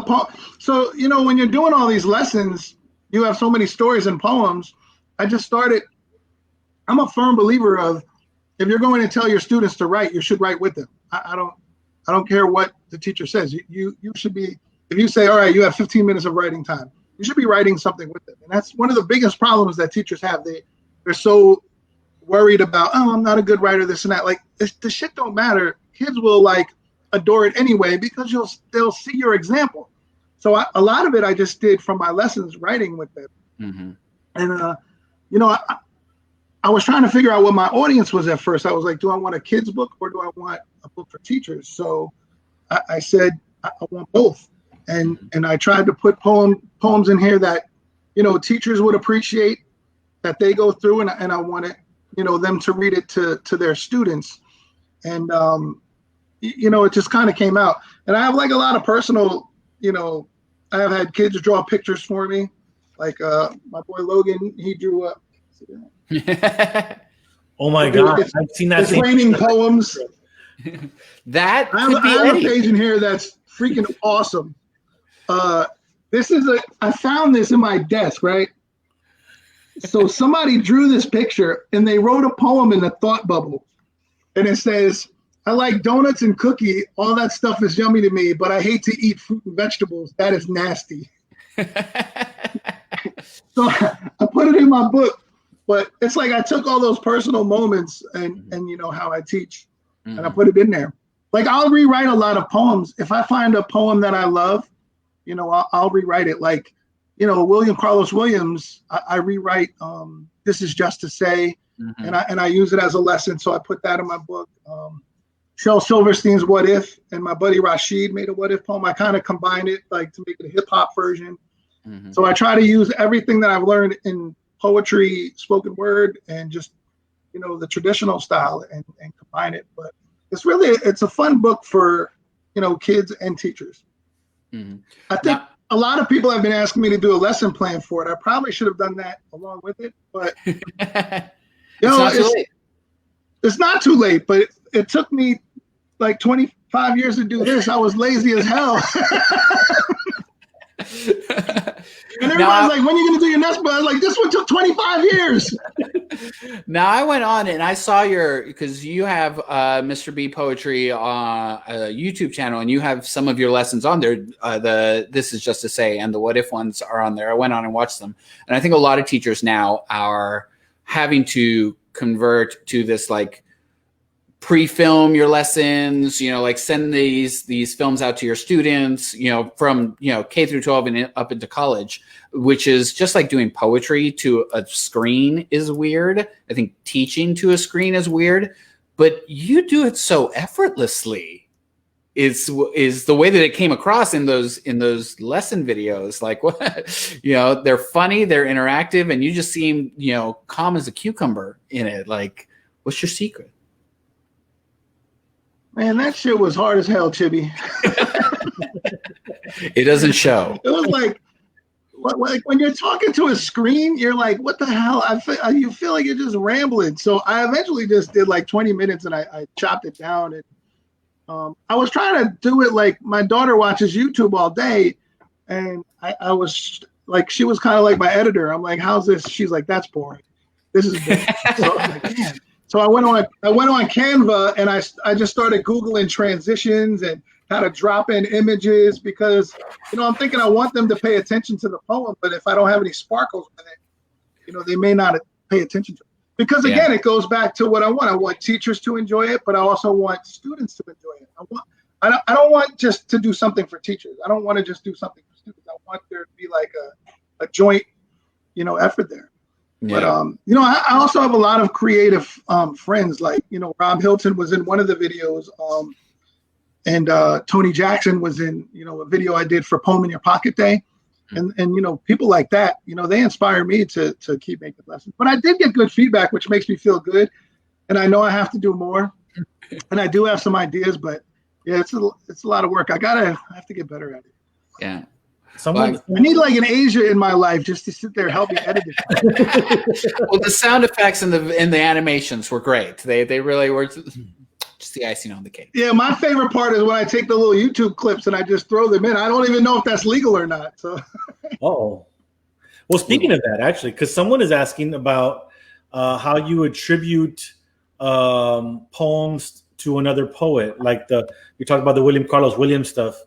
so, when you're doing all these lessons, you have so many stories and poems. I'm a firm believer of, if you're going to tell your students to write, you should write with them. I don't care what the teacher says. You should be, if you say, all right, you have 15 minutes of writing time, you should be writing something with them. And that's one of the biggest problems that teachers have. They're so worried about, oh, I'm not a good writer, this and that. The shit don't matter. Kids will adore it anyway, because they'll see your example. So a lot of it I just did from my lessons, writing with them. Mm-hmm. And I was trying to figure out what my audience was at first. I was like, do I want a kid's book or do I want a book for teachers? So I said I want both, and I tried to put poems in here that teachers would appreciate, that they go through, and I wanted them to read it to their students. And it just kind of came out. And I have a lot of personal, I have had kids draw pictures for me. My boy Logan, he drew up. Oh my God. I've seen that. It's raining poems. That I have a page in here that's freaking awesome. I found this in my desk, right? So somebody drew this picture and they wrote a poem in the thought bubble. And it says, I like donuts and cookie. All that stuff is yummy to me, but I hate to eat fruit and vegetables. That is nasty. So I put it in my book, but it's I took all those personal moments and how I teach, and I put it in there. I'll rewrite a lot of poems. If I find a poem that I love, I'll rewrite it. William Carlos Williams, I rewrite This Is Just to Say, and I use it as a lesson. So I put that in my book. Shel Silverstein's What If, and my buddy Rashid made a What If poem. I kind of combined it to make it a hip hop version. So I try to use everything that I've learned in poetry, spoken word, and just, the traditional style and combine it. But it's a fun book for, kids and teachers. I think a lot of people have been asking me to do a lesson plan for it. I probably should have done that along with it, but it's not too late, but it took me 25 years to do this. I was lazy as hell. And everybody's like, when are you going to do your next book? I was like, this one took 25 years. Now, I went on and I saw because you have Mr. B Poetry on a YouTube channel, and you have some of your lessons on there. This Is Just to Say and the What If ones are on there. I went on and watched them. And I think a lot of teachers now are having to convert to this pre-film your lessons, send these films out to your students, from, K through 12 and up into college, which is just like doing poetry to a screen is weird. I think teaching to a screen is weird, but you do it so effortlessly is the way that it came across in those lesson videos. What, they're funny, they're interactive, and you just seem, calm as a cucumber in it. What's your secret? Man, that shit was hard as hell, Chibi. It doesn't show. It was when you're talking to a screen, you're like, what the hell? You feel like you're just rambling. So I eventually just did 20 minutes and I chopped it down. And I was trying to do it my daughter watches YouTube all day. And I was she was kind of like my editor. I'm like, how's this? She's like, that's boring. This is boring. So I was like, man. So I went on Canva and I just started Googling transitions and how to drop in images because, I'm thinking I want them to pay attention to the poem, but if I don't have any sparkles with it, they may not pay attention to it. Because again, it goes back to what I want. I want teachers to enjoy it, but I also want students to enjoy it. I don't want just to do something for teachers. I don't want to just do something for students. I want there to be like a joint, effort there. Yeah. But I also have a lot of creative friends. Like Rob Hilton was in one of the videos, and Tony Jackson was in a video I did for Poem in Your Pocket Day, and people like that. They inspire me to keep making lessons. But I did get good feedback, which makes me feel good, and I know I have to do more, and I do have some ideas. But yeah, it's a lot of work. I have to get better at it. Yeah. I need like an Asia in my life just to sit there and help me edit it. Well, the sound effects and the animations were great. They really were just the icing on the cake. Yeah, my favorite part is when I take the little YouTube clips and I just throw them in. I don't even know if that's legal or not. So. Oh, well, speaking of that, actually, because someone is asking about how you attribute poems to another poet, like you talked about the William Carlos Williams stuff.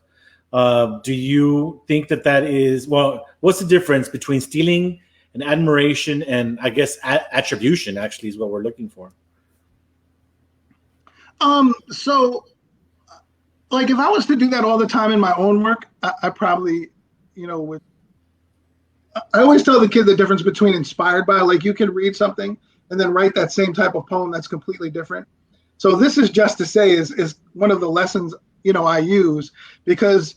Do you think that is, what's the difference between stealing and admiration and I guess attribution actually is what we're looking for? So like if I was to do that all the time in my own work, I probably, would. I always tell the kid the difference between inspired by, like you can read something and then write that same type of poem that's completely different. So this is just to say is one of the lessons, I use because,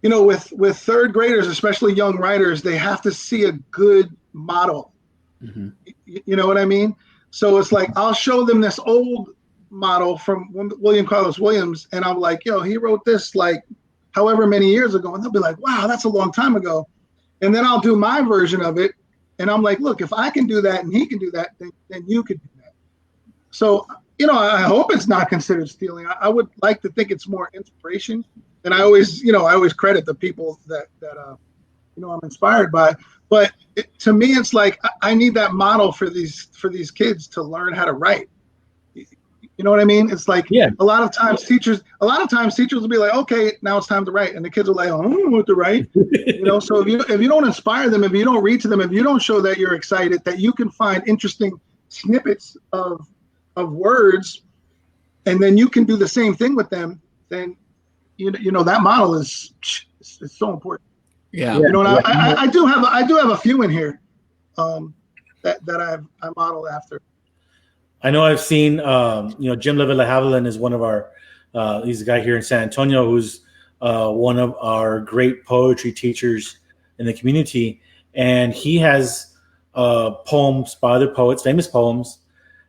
with third graders, especially young writers, they have to see a good model. Mm-hmm. You know what I mean? So it's like, I'll show them this old model from William Carlos Williams. And I'm like, he wrote this like however many years ago. And they'll be like, wow, that's a long time ago. And then I'll do my version of it. And I'm like, look, if I can do that and he can do that, then you can do that. So, I hope it's not considered stealing. I would like to think it's more inspiration. And I always credit the people that I'm inspired by. But to me, it's like I need that model for these kids to learn how to write. You know what I mean? It's like a lot of times teachers will be like, okay, now it's time to write, and the kids are like, I don't know what to write. So if you don't inspire them, if you don't read to them, if you don't show that you're excited, that you can find interesting snippets of words, and then you can do the same thing with them, then that model is so important. Yeah. And I do have a few in here that I model after. I know I've seen Jim Levitt-Haviland is one of our he's a guy here in San Antonio who's one of our great poetry teachers in the community, and he has poems by other poets, famous poems,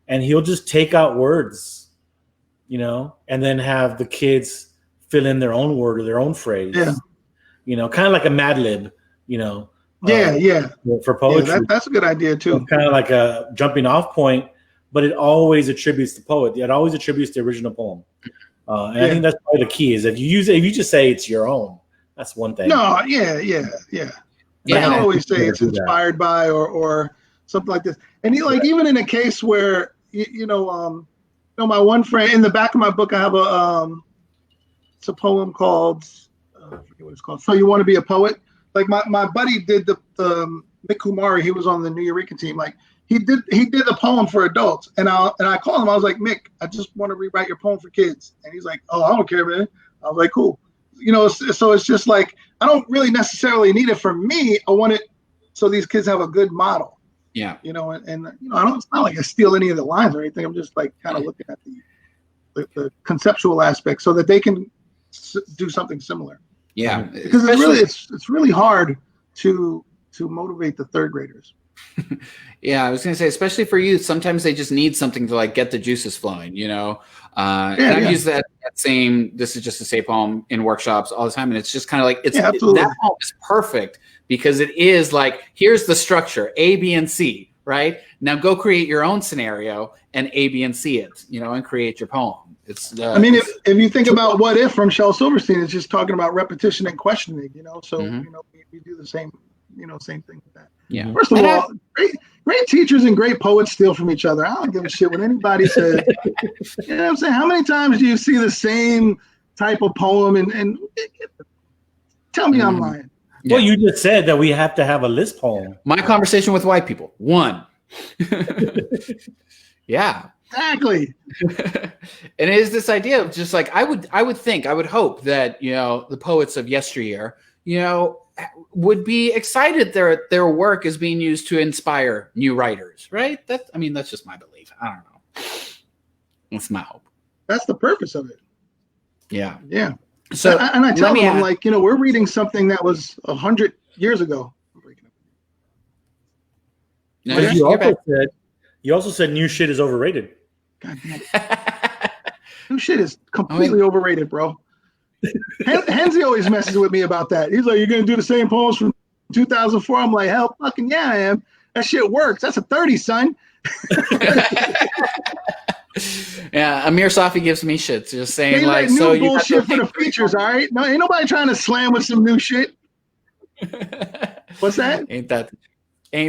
and he'll just take out words, and then have the kids fill in their own word or their own phrase. Yeah. Kind of like a Mad Lib, for poetry. Yeah, that's a good idea too. Kind of like a jumping off point, but it always attributes the poet. It always attributes the original poem. And I think that's probably the key is if you just say it's your own, that's one thing. No, yeah. I always say it's inspired by or something like this. And even in a case where my one friend, in the back of my book, I have it's a poem called I forget what it's called. So You Want to Be a Poet? Like my buddy did the Mick Kumari. He was on the Nuyorican team. Like he did the poem for adults, and I called him. I was like, Mick, I just want to rewrite your poem for kids. And he's like, oh, I don't care, man. I was like, cool. So it's just like I don't really necessarily need it for me. I want it so these kids have a good model. Yeah. And I don't. It's not like I steal any of the lines or anything. I'm just like kind of looking at the conceptual aspect so that they can do something similar. Yeah, because it's really hard to motivate the third graders. Yeah, I was going to say, especially for youth, sometimes they just need something to get the juices flowing, and I've used that same, this is just a say poem in workshops all the time. And it's just kind of like, that poem is perfect because it is like, here's the structure, A, B, and C, right? Now go create your own scenario and A, B, and C it, and create your poem. It's. If you think about What If from Shel Silverstein, it's just talking about repetition and questioning, So, we do the same, same thing with that. Yeah. First of all, great teachers and great poets steal from each other. I don't give a shit what anybody says. You know what I'm saying? How many times do you see the same type of poem and tell me I'm lying? Well, you just said that we have to have a list poem. My conversation with white people. 1. Yeah. Exactly. And it is this idea of just like I would hope that, you know, the poets of yesteryear, you know, would be excited their work is being used to inspire new writers, right? That's just my belief. I don't know. That's my hope. That's the purpose of it. Yeah. Yeah. So and I tell them, I'm like, you know, we're reading something that was 100 years ago. No, you also said new shit is overrated. God damn it. New shit is completely overrated, bro. Hensley always messes with me about that. He's like, you're going to do the same poems from 2004? I'm like, hell fucking yeah, I am. That shit works. That's a 30, son. Yeah, Amir Safi gives me shit. Just saying, they like, new so you bullshit for the features, all right? No, ain't nobody trying to slam with some new shit. What's that? Ain't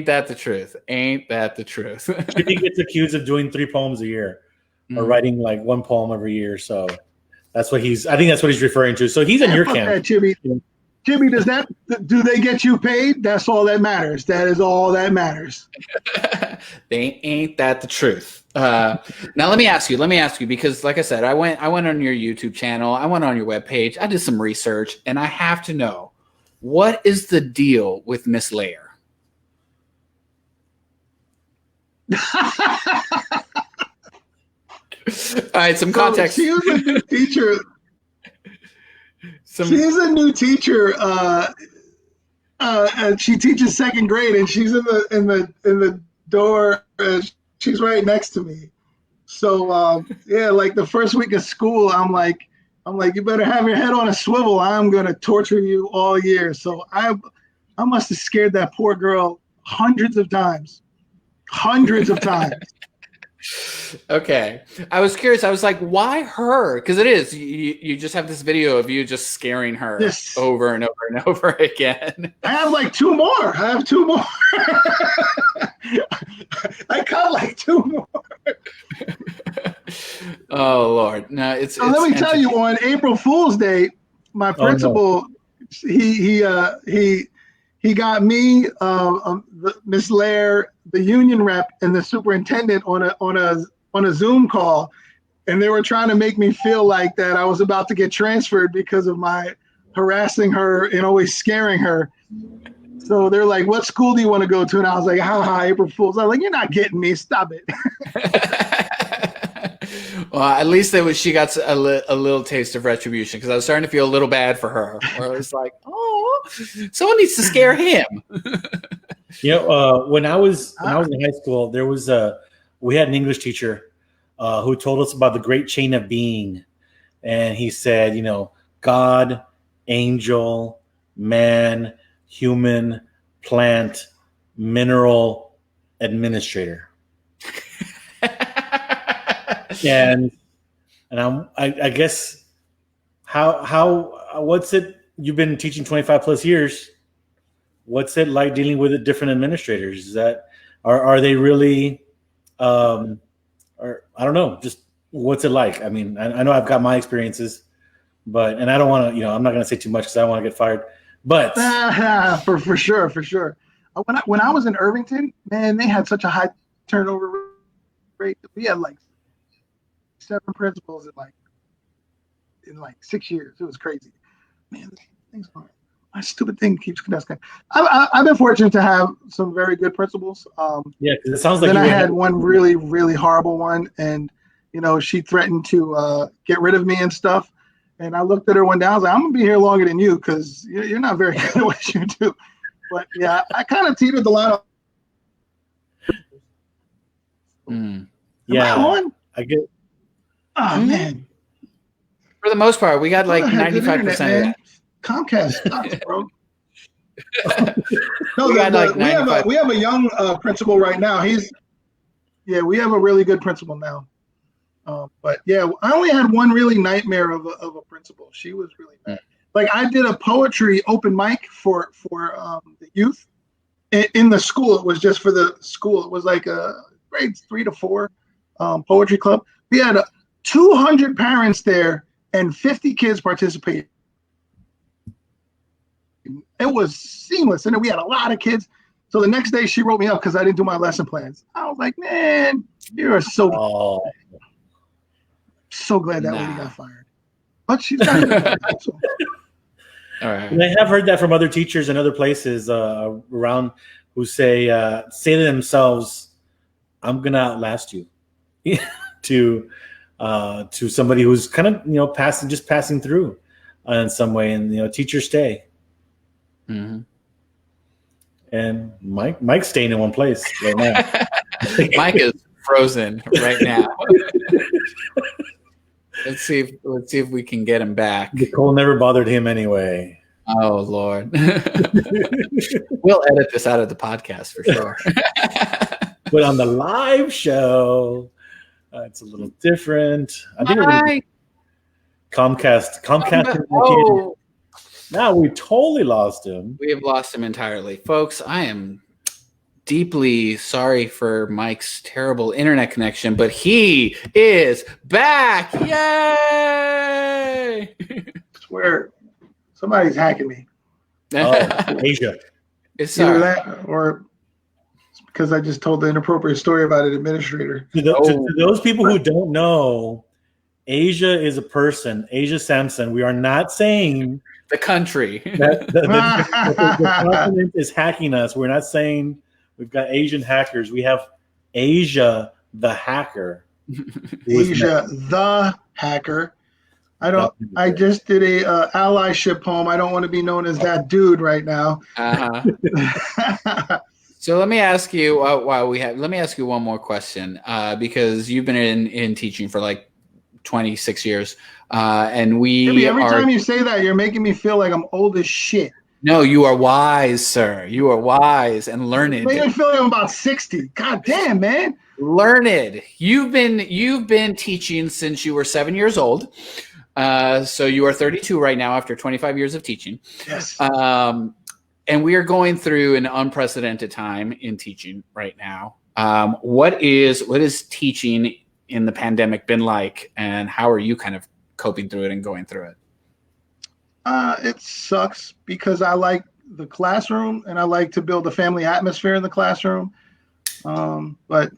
that the truth? Ain't that the truth? Jimmy gets accused of doing 3 poems a year, or writing like 1 poem every year. So that's what I think that's what he's referring to. So he's in your camp. That, Jimmy, do they get you paid? That's all that matters. That is all that matters. They ain't that the truth. Now let me ask you, because like I said, I went on your YouTube channel, I went on your webpage, I did some research, and I have to know, what is the deal with Miss Lair? All right, some context. She was a new teacher. She's a new teacher. And she teaches 2nd grade, and she's in the door. She's right next to me. So yeah, like the first week of school, I'm like, you better have your head on a swivel. I'm gonna torture you all year. So I must have scared that poor girl hundreds of times. Okay, I was curious. I was like, why her? Because it is you just have this video of you just scaring her over and over and over again. I have like 2 more. I got like 2 more. Oh Lord, no! It's let me tell you, on April Fool's Day, my principal, he got me, Miss Lair, the union rep, and the superintendent on a Zoom call, and they were trying to make me feel like that I was about to get transferred because of my harassing her and always scaring her. So they're like, "What school do you want to go to?" And I was like, "Ha, April Fools." I was like, "You're not getting me. Stop it." Well, at least she got a little taste of retribution, because I was starting to feel a little bad for her. Where I was like, "Oh, someone needs to scare him." You know, when I was in high school, we had an English teacher who told us about the great chain of being, and he said, you know, God, angel, man, human, plant, mineral, administrator. and I guess what's it? You've been teaching 25 plus years. What's it like dealing with different administrators? Is that are they really? Or I don't know. Just what's it like? I mean, I know I've got my experiences, and I don't want to. You know, I'm not going to say too much because I don't want to get fired. But for sure. When I was in Irvington, man, they had such a high turnover rate. We had like 7 principals in 6 years. It was crazy. Man, this thing's hard. My stupid thing keeps cascading. I've been fortunate to have some very good principals. Yeah, because it sounds like then I had one really, really horrible one, and you know, she threatened to get rid of me and stuff. And I looked at her one day. I was like, "I'm gonna be here longer than you because you're not very good at what you do." But yeah, I kind of teetered the line up. Yeah, I get. Oh man. For the most part, we got like 95% of that. Comcast sucks, bro. No, we have a young principal right now. We have a really good principal now. But yeah, I only had one really nightmare of a principal. She was really bad. Like I did a poetry open mic for the youth in the school. It was just for the school. It was like a grades 3 to 4 poetry club. We had 200 parents there and 50 kids participating. It was seamless. And then we had a lot of kids. So the next day she wrote me up because I didn't do my lesson plans. I was like, man, you are so glad that lady got fired. But she's not going to. So. All right. And I have heard that from other teachers in other places around who say to themselves, I'm going to outlast you to somebody who's kind of, passing through in some way. And, teachers stay. Mm-hmm. And Mike's staying in one place right now. Mike is frozen right now. Let's see if we can get him back. Nicole never bothered him anyway. Oh Lord. We'll edit this out of the podcast for sure. But on the live show, it's a little different. I think Comcast. Oh. Now we totally lost him. We have lost him entirely. Folks, I am deeply sorry for Mike's terrible internet connection, but he is back. Yay! I swear somebody's hacking me. Asia. It's either that or it's because I just told the inappropriate story about an administrator. To those people who don't know, Asia is a person. Asia Sampson. We are not saying the country. The continent is hacking us. We're not saying we've got Asian hackers. We have Asia the hacker. Asia the hacker. I just did a allyship poem. I don't want to be known as that dude right now. So let me ask you let me ask you one more question because you've been in teaching for like 26 years. And every time you say that, you're making me feel like I'm old as shit. No, you are wise, sir. You are wise and learned. You make me feel like I'm about 60. God damn, man. Learned. You've been teaching since you were 7 years old. So you are 32 right now after 25 years of teaching. Yes. And we are going through an unprecedented time in teaching right now. What is teaching in the pandemic been like, and how are you kind of coping through it and going through it? It sucks because I like the classroom and I like to build a family atmosphere in the classroom. But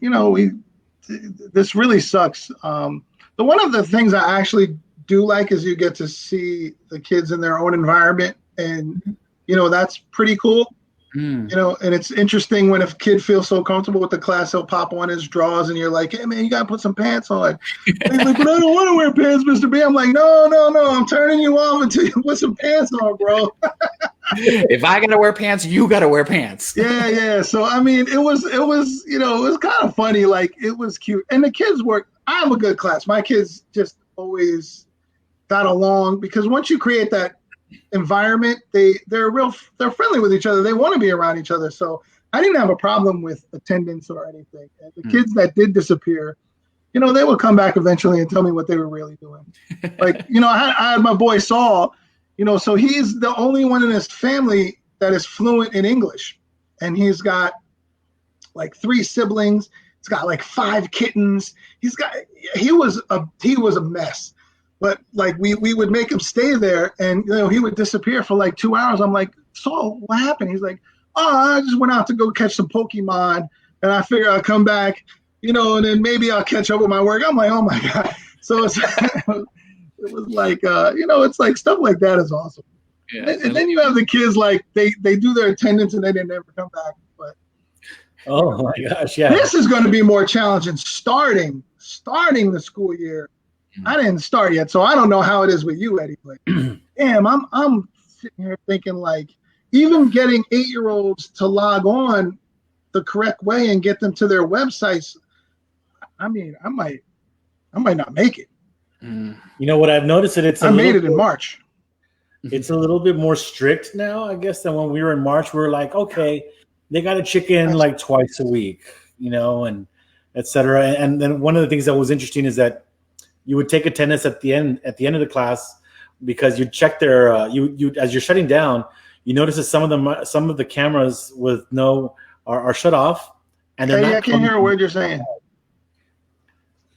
this really sucks. One of the things I actually do like is you get to see the kids in their own environment, and that's pretty cool. And it's interesting when a kid feels so comfortable with the class, he'll pop on his drawers and you're like, hey man, you gotta put some pants on. And he's like, but I don't want to wear pants, Mr. B. I'm like, no, I'm turning you off until you put some pants on, bro. If I gotta wear pants, you gotta wear pants. Yeah. So I mean, it was kind of funny. Like, it was cute. And the kids I have a good class. My kids just always got along because once you create that environment, they're friendly with each other. They want to be around each other. So I didn't have a problem with attendance or anything. And the kids that did disappear, they would come back eventually and tell me what they were really doing. Like, I had my boy Saul, so he's the only one in his family that is fluent in English. And he's got like 3 siblings. He's got like 5 kittens. He was a mess. But like we would make him stay there, and he would disappear for like 2 hours. I'm like, Saul, what happened? He's like, I just went out to go catch some Pokemon, and I figure I'll come back, and then maybe I'll catch up with my work. I'm like, oh my god. So it was like, it's like stuff like that is awesome. Yeah. And then you have the kids like they do their attendance and they didn't ever come back. But oh my gosh, yeah. This is going to be more challenging starting the school year. I didn't start yet, so I don't know how it is with you, Eddie. But damn, I'm sitting here thinking like, even getting 8-year-olds to log on the correct way and get them to their websites. I mean, I might not make it. What I've noticed that I made it in March. It's a little bit more strict now, I guess, than when we were in March. We were like, okay, they got to check in like twice a week, and et cetera. And then one of the things that was interesting is that you would take attendance at the end of the class because you'd check their you as you're shutting down, you notice that some of the cameras with are shut off, and they're not. I can't hear a word you're saying.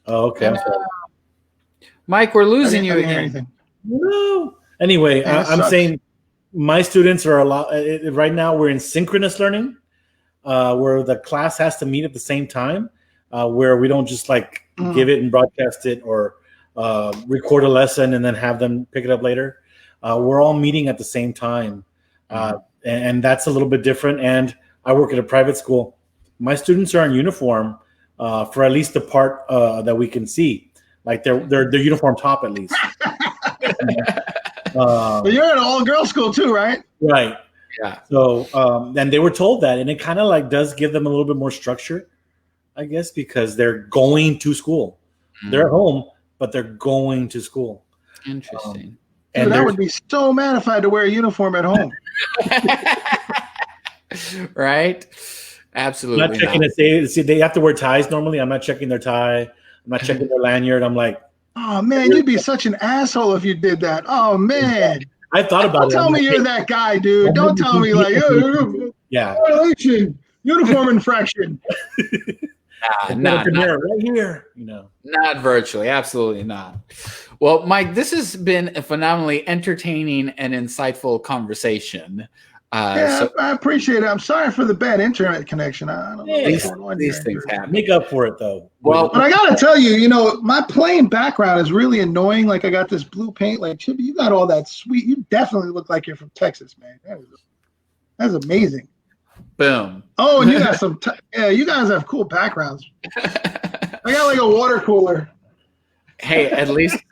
Oh, okay. I'm sorry. Mike, we're losing you I didn't hear again. anything. No. Anyway, Man, I'm saying my students are right now. We're in synchronous learning, where the class has to meet at the same time, where we don't just like give it and broadcast it or record a lesson and then have them pick it up later. We're all meeting at the same time, and that's a little bit different. And I work at a private school. My students are in uniform for at least the part that we can see, like their uniform top at least. But you're at an all-girls school too, right? Right. Yeah. So, and they were told that, and it kind of like does give them a little bit more structure, I guess, because they're going to school. They're at home, but they're going to school. Interesting. Dude, I would be so mad if I had to wear a uniform at home. Right? Absolutely. I'm not checking to see they have to wear ties normally. I'm not checking their tie. I'm not checking their lanyard. I'm like, oh man, you'd be such an asshole if you did that. Oh man. I thought about it. Don't tell me you're that guy, dude. Don't tell me like, yeah, violation, uniform infraction. Not right here. Not virtually. Absolutely not. Well, Mike, this has been a phenomenally entertaining and insightful conversation. I appreciate it. I'm sorry for the bad internet connection. I don't know these things happen. Make up for it, though. Well, but I gotta tell you, my plain background is really annoying. Like I got this blue paint. Like Chippy, you got all that sweet. You definitely look like you're from Texas, man. That's amazing. Boom. Oh, and you got some. You guys have cool backgrounds. I got like a water cooler. Hey, at least.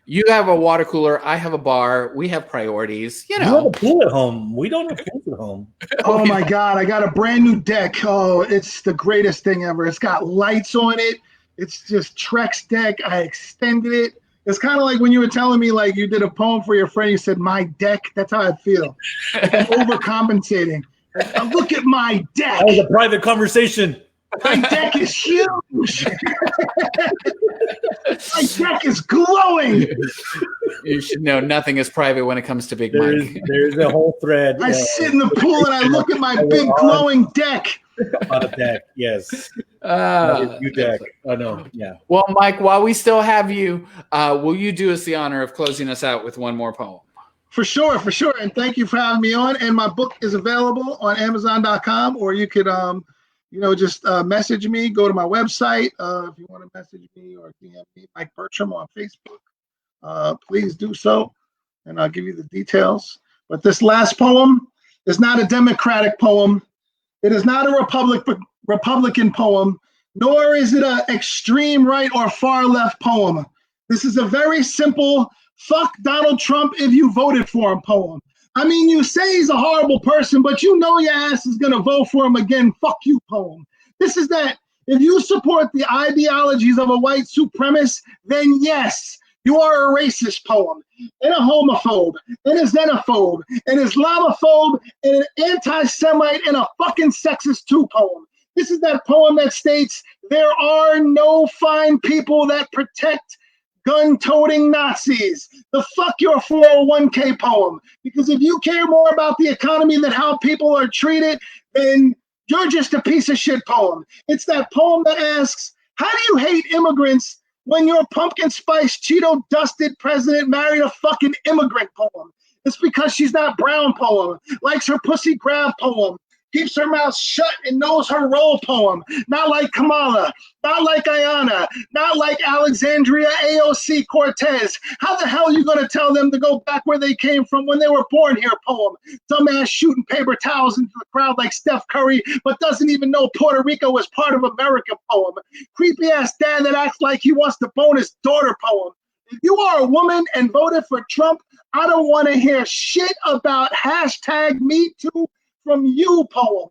You have a water cooler. I have a bar. We have priorities. You have a pool at home. We don't have pools at home. Oh my God. I got a brand new deck. Oh, it's the greatest thing ever. It's got lights on it. It's just Trex deck. I extended it. It's kind of like when you were telling me like you did a poem for your friend. You said, my deck. That's how I feel. Like I'm overcompensating. Like, look at my deck. That was a private conversation. My deck is huge. My deck is glowing. You should know nothing is private when it comes to Big Mike. There's a whole thread. I sit in the pool and I look at my big glowing deck. On a deck, yes. New deck. Oh no, yeah. Well, Mike, while we still have you, will you do us the honor of closing us out with one more poem? For sure. And thank you for having me on. And my book is available on Amazon.com, or you could just message me, go to my website. If you want to message me or DM me, Mike Bertram on Facebook, please do so, and I'll give you the details. But this last poem is not a Democratic poem. It is not a Republican poem, nor is it an extreme right or far left poem. This is a very simple, fuck Donald Trump if you voted for him poem. I mean, you say he's a horrible person, but you know your ass is going to vote for him again. Fuck you poem. This is that if you support the ideologies of a white supremacist, then yes, you are a racist poem, and a homophobe, and a xenophobe, an Islamophobe, and an anti-Semite, and a fucking sexist too poem. This is that poem that states there are no fine people that protect gun-toting Nazis. The fuck your 401k poem. Because if you care more about the economy than how people are treated, then you're just a piece of shit poem. It's that poem that asks, how do you hate immigrants when your pumpkin spice Cheeto-dusted president married a fucking immigrant poem? It's because she's not brown poem, likes her pussy grab poem, keeps her mouth shut and knows her role poem. Not like Kamala, not like Ayanna, not like Alexandria AOC Cortez. How the hell are you going to tell them to go back where they came from when they were born here poem? Dumbass shooting paper towels into the crowd like Steph Curry, but doesn't even know Puerto Rico was part of America poem. Creepy ass dad that acts like he wants to bone his daughter poem. If you are a woman and voted for Trump, I don't want to hear shit about #MeToo from you poem.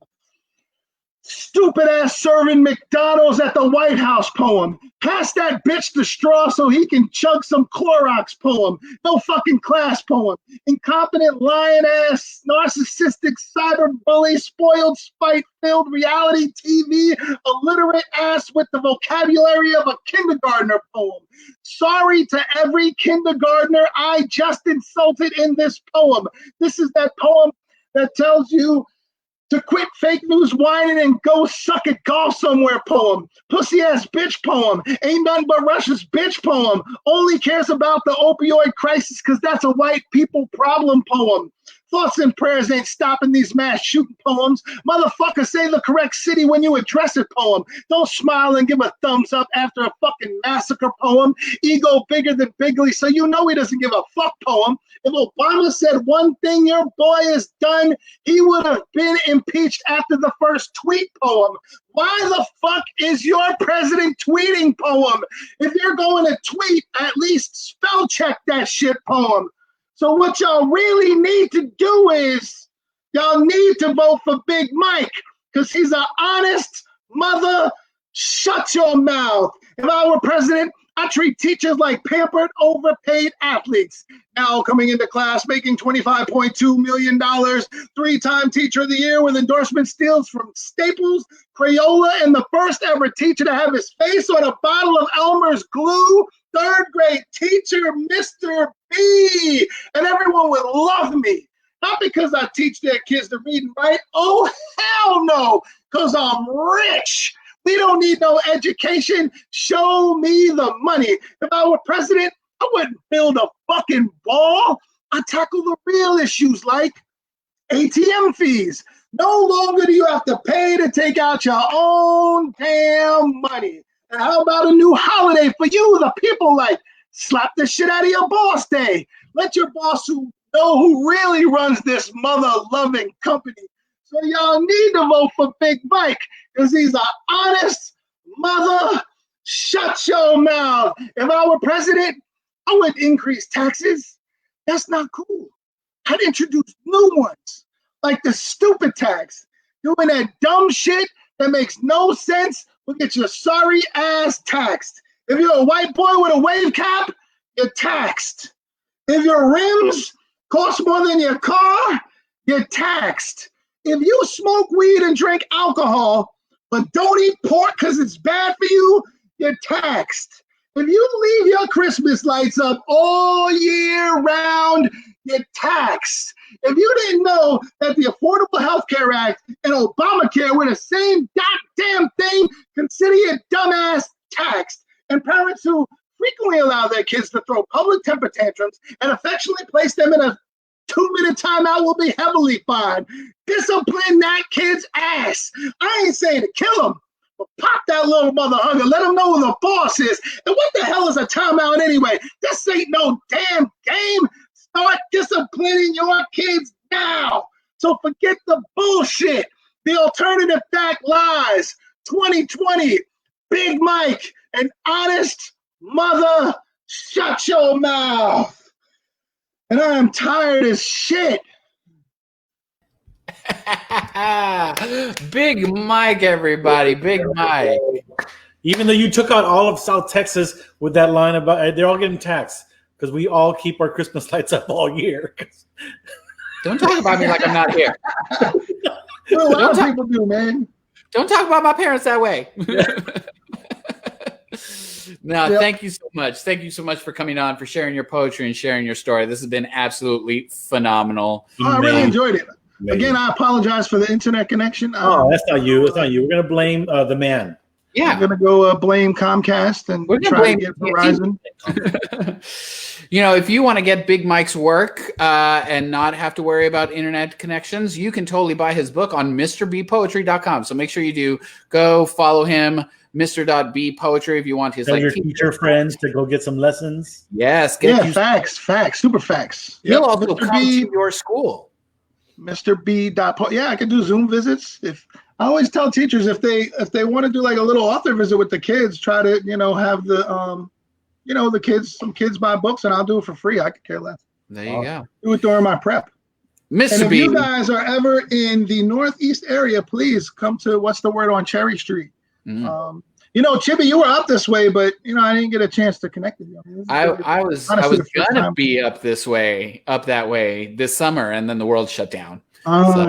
Stupid ass serving McDonald's at the White House poem. Pass that bitch the straw so he can chug some Clorox poem. No fucking class poem. Incompetent lion ass, narcissistic cyber bully, spoiled, spite-filled reality TV, illiterate ass with the vocabulary of a kindergartner poem. Sorry to every kindergartner I just insulted in this poem. This is that poem that tells you to quit fake news whining and go suck at golf somewhere poem. Pussy ass bitch poem. Ain't nothing but Russia's bitch poem. Only cares about the opioid crisis because that's a white people problem poem. Thoughts and prayers ain't stopping these mass shooting poems. Motherfucker, say the correct city when you address it poem. Don't smile and give a thumbs up after a fucking massacre poem. Ego bigger than Bigley, so you know he doesn't give a fuck poem. If Obama said one thing your boy has done, he would have been impeached after the first tweet poem. Why the fuck is your president tweeting poem? If you're going to tweet, at least spell check that shit poem. So what y'all really need to do is y'all need to vote for Big Mike because he's an honest mother. Shut your mouth. If I were president, I'd treat teachers like pampered, overpaid athletes. Now coming into class making $25.2 million, 3-time teacher of the year with endorsement steals from Staples, Crayola, and the first ever teacher to have his face on a bottle of Elmer's glue. 3rd grade teacher, Mr. B. And everyone would love me. Not because I teach their kids to read and write. Oh, hell no, because I'm rich. We don't need no education. Show me the money. If I were president, I wouldn't build a fucking wall. I'd tackle the real issues like ATM fees. No longer do you have to pay to take out your own damn money. And how about a new holiday for you, the people, like slap the shit out of your boss day. Let your boss know who really runs this mother-loving company. So y'all need to vote for Big Mike because he's an honest mother. Shut your mouth. If I were president, I would increase taxes. That's not cool. I'd introduce new ones, like the stupid tax. Doing that dumb shit that makes no sense will get your sorry ass taxed. If you're a white boy with a wave cap, you're taxed. If your rims cost more than your car, you're taxed. If you smoke weed and drink alcohol, but don't eat pork because it's bad for you, you're taxed. If you leave your Christmas lights up all year round, you're taxed. If you didn't know that the Affordable Health Care Act and Obamacare were the same goddamn thing, consider your dumbass taxed. And parents who frequently allow their kids to throw public temper tantrums and affectionately place them in a 2-minute timeout will be heavily fined. Discipline that kid's ass. I ain't saying to kill him, but pop that little mother hugger. Let him know who the boss is. And what the hell is a timeout anyway? This ain't no damn game. Start disciplining your kids now. So forget the bullshit. The alternative fact lies. 2020, Big Mike, an honest mother. Shut your mouth. And I am tired as shit. Big Mike, everybody. Big Mike. Even though you took out all of South Texas with that line about they're all getting taxed because we all keep our Christmas lights up all year. Don't talk about me like I'm not here. A lot of people do, man. Don't talk about my parents that way. No, Yep. Thank you so much. Thank you so much for coming on, for sharing your poetry and sharing your story. This has been absolutely phenomenal. I really enjoyed it. Again, I apologize for the internet connection. Oh, that's not you. It's not you. We're going to blame the man. Yeah. I'm going to go blame Comcast and try to get Verizon. If you want to get Big Mike's work and not have to worry about internet connections, you can totally buy his book on MrBpoetry.com. So make sure you do. Go follow him, Mr.B.Poetry, if you want his Tell your teacher friends to go get some lessons. Yes. Facts, super facts. He'll also come to your school. Mr. B. Yeah, I can do Zoom visits. If I always tell teachers if they want to do like a little author visit with the kids, try to have the the kids, some kids buy books and I'll do it for free. I could care less. There you go. Do it during my prep. Mr. And if B. you guys are ever in the Northeast area, please come to what's the word on Cherry Street. Mm. Chippy, you were up this way, but I didn't get a chance to connect with you. I was gonna be up that way this summer, and then the world shut down. Oh,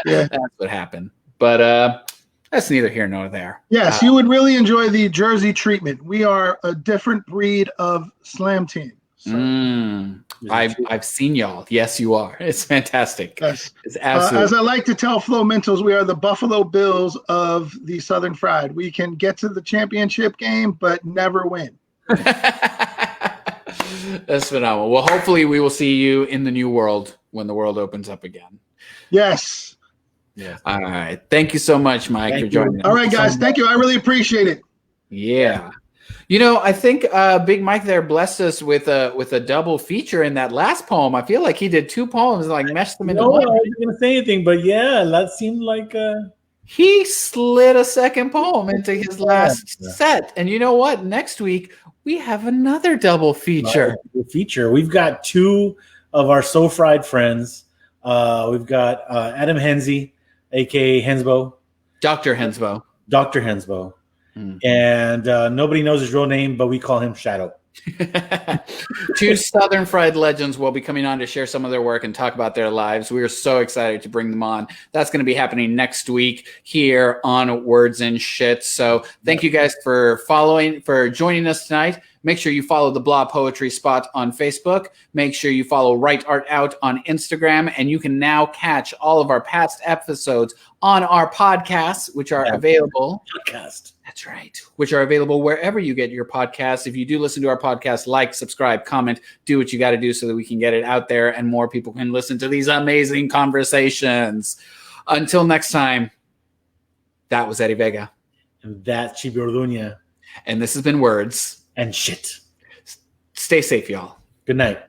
yeah. That's what happened. But that's neither here nor there. Yes, you would really enjoy the Jersey treatment. We are a different breed of slam team. So. I've seen y'all. Yes, you are. It's fantastic. Yes. It's absolutely. As I like to tell Flow Mentals, we are the Buffalo Bills of the Southern Fried. We can get to the championship game, but never win. That's phenomenal. Well, hopefully we will see you in the new world when the world opens up again. Yes. Yes. All right. Thank you so much, Mike, for joining us. All right, guys. Thank you. I really appreciate it. Yeah. You know, I think Big Mike there blessed us with a double feature in that last poem. I feel like he did 2 poems and like meshed them into one. I wasn't gonna say anything, but yeah, that seemed like He slid a second poem into his last set. And you know what? Next week we have another double feature. We've got 2 of our So Fried friends. We've got Adam Hensey, aka Hensbo. Dr. Hensbo. Dr. Hensbo. And nobody knows his real name, but we call him Shadow. 2 Southern Fried legends will be coming on to share some of their work and talk about their lives. We are so excited to bring them on. That's going to be happening next week here on Words and Shit. So thank you guys for joining us tonight. Make sure you follow the Blah Poetry Spot on Facebook. Make sure you follow Write Art Out on Instagram. And you can now catch all of our past episodes on our podcasts, which are available. That's right. Which are available wherever you get your podcasts. If you do listen to our podcast, like, subscribe, comment, do what you got to do so that we can get it out there and more people can listen to these amazing conversations. Until next time, that was Eddie Vega. And that's Chibi Orduña. And this has been Words and Shit. Stay safe, y'all. Good night.